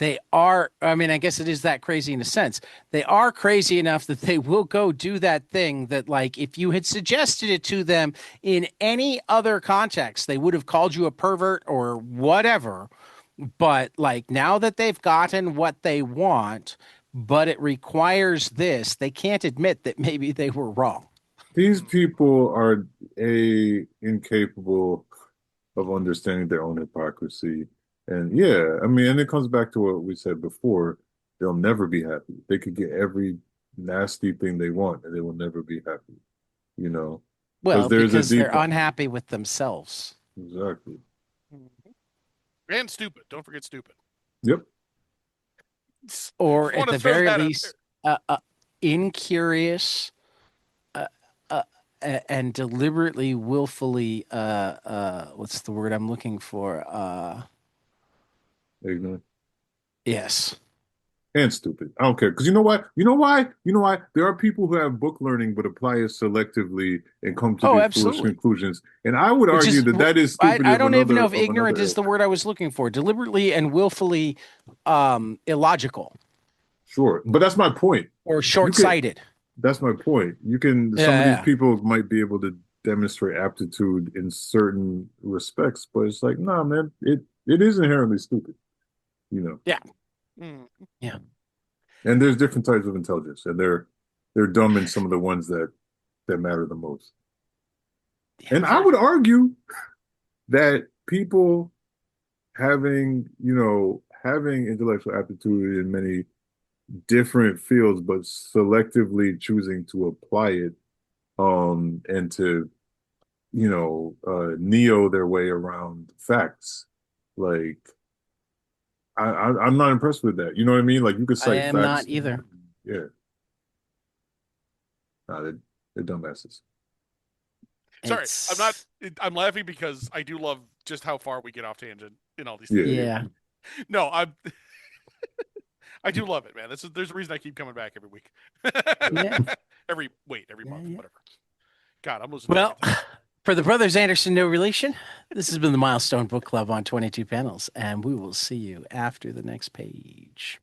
Speaker 1: they are, I mean, I guess it is that crazy in a sense. They are crazy enough that they will go do that thing that, like, if you had suggested it to them in any other context, they would have called you a pervert or whatever. But, like, now that they've gotten what they want, but it requires this, they can't admit that maybe they were wrong.
Speaker 2: These people are incapable of understanding their own hypocrisy. And yeah, I mean, and it comes back to what we said before. They'll never be happy. They could get every nasty thing they want and they will never be happy, you know, because
Speaker 1: Well,
Speaker 2: there's a
Speaker 1: because they're
Speaker 2: deep,
Speaker 1: unhappy with themselves.
Speaker 2: exactly.
Speaker 3: And stupid. Don't forget stupid.
Speaker 2: Yep.
Speaker 3: Just
Speaker 1: Or
Speaker 3: want
Speaker 1: at
Speaker 3: to
Speaker 1: the
Speaker 3: throw
Speaker 1: very
Speaker 3: that out there.
Speaker 1: least, incurious uh, and deliberately, willfully, what's the word I'm looking for?
Speaker 2: Ignorant
Speaker 1: Yes.
Speaker 2: and stupid. I don't care. Because you know what? You know why? You know why? There are people who have book learning but apply it selectively and come to
Speaker 1: Oh,
Speaker 2: these foolish
Speaker 1: absolutely.
Speaker 2: conclusions. And I would
Speaker 1: Which
Speaker 2: argue
Speaker 1: is,
Speaker 2: that that is
Speaker 1: I,
Speaker 2: stupid
Speaker 1: I don't even know if
Speaker 2: of
Speaker 1: ignorant
Speaker 2: another
Speaker 1: is the
Speaker 2: ilk.
Speaker 1: word I was looking for. Deliberately and willfully, illogical
Speaker 2: Sure. But that's my point.
Speaker 1: or
Speaker 2: You could
Speaker 1: short-sighted.
Speaker 2: That's my point. You can, some of these
Speaker 1: Yeah,
Speaker 2: people might be able to demonstrate aptitude in certain respects, but it's like, nah, man, it is inherently stupid, you know.
Speaker 1: yeah,
Speaker 3: Mm.
Speaker 1: yeah,
Speaker 2: And there's different types of intelligence, and they're dumb in some of the ones that matter the most.
Speaker 1: yeah.
Speaker 2: And I
Speaker 3: Very
Speaker 2: would
Speaker 3: true.
Speaker 2: argue that people having intellectual aptitude in many different fields, but selectively choosing to apply it, and to neo their way around facts. Like I'm not impressed with that. You know what I mean? Like you could
Speaker 1: I
Speaker 2: cite
Speaker 1: am not
Speaker 2: facts.
Speaker 1: either.
Speaker 2: Yeah, nah, they're dumbasses.
Speaker 3: Sorry, I'm not.
Speaker 1: It's
Speaker 3: I'm laughing because I do love just how far we get off tangent in all these
Speaker 2: Yeah,
Speaker 3: things.
Speaker 2: yeah.
Speaker 1: yeah,
Speaker 3: No, I do love it, man. There's a reason I keep coming back every week.
Speaker 1: yeah,
Speaker 3: Every
Speaker 1: yeah,
Speaker 3: month,
Speaker 1: yeah.
Speaker 3: whatever. God, I'm losing track
Speaker 1: Well,
Speaker 3: of time.
Speaker 1: for the brothers Anderson, no relation. This has been the Milestone Book Club on 22 panels, and we will see you after the next page.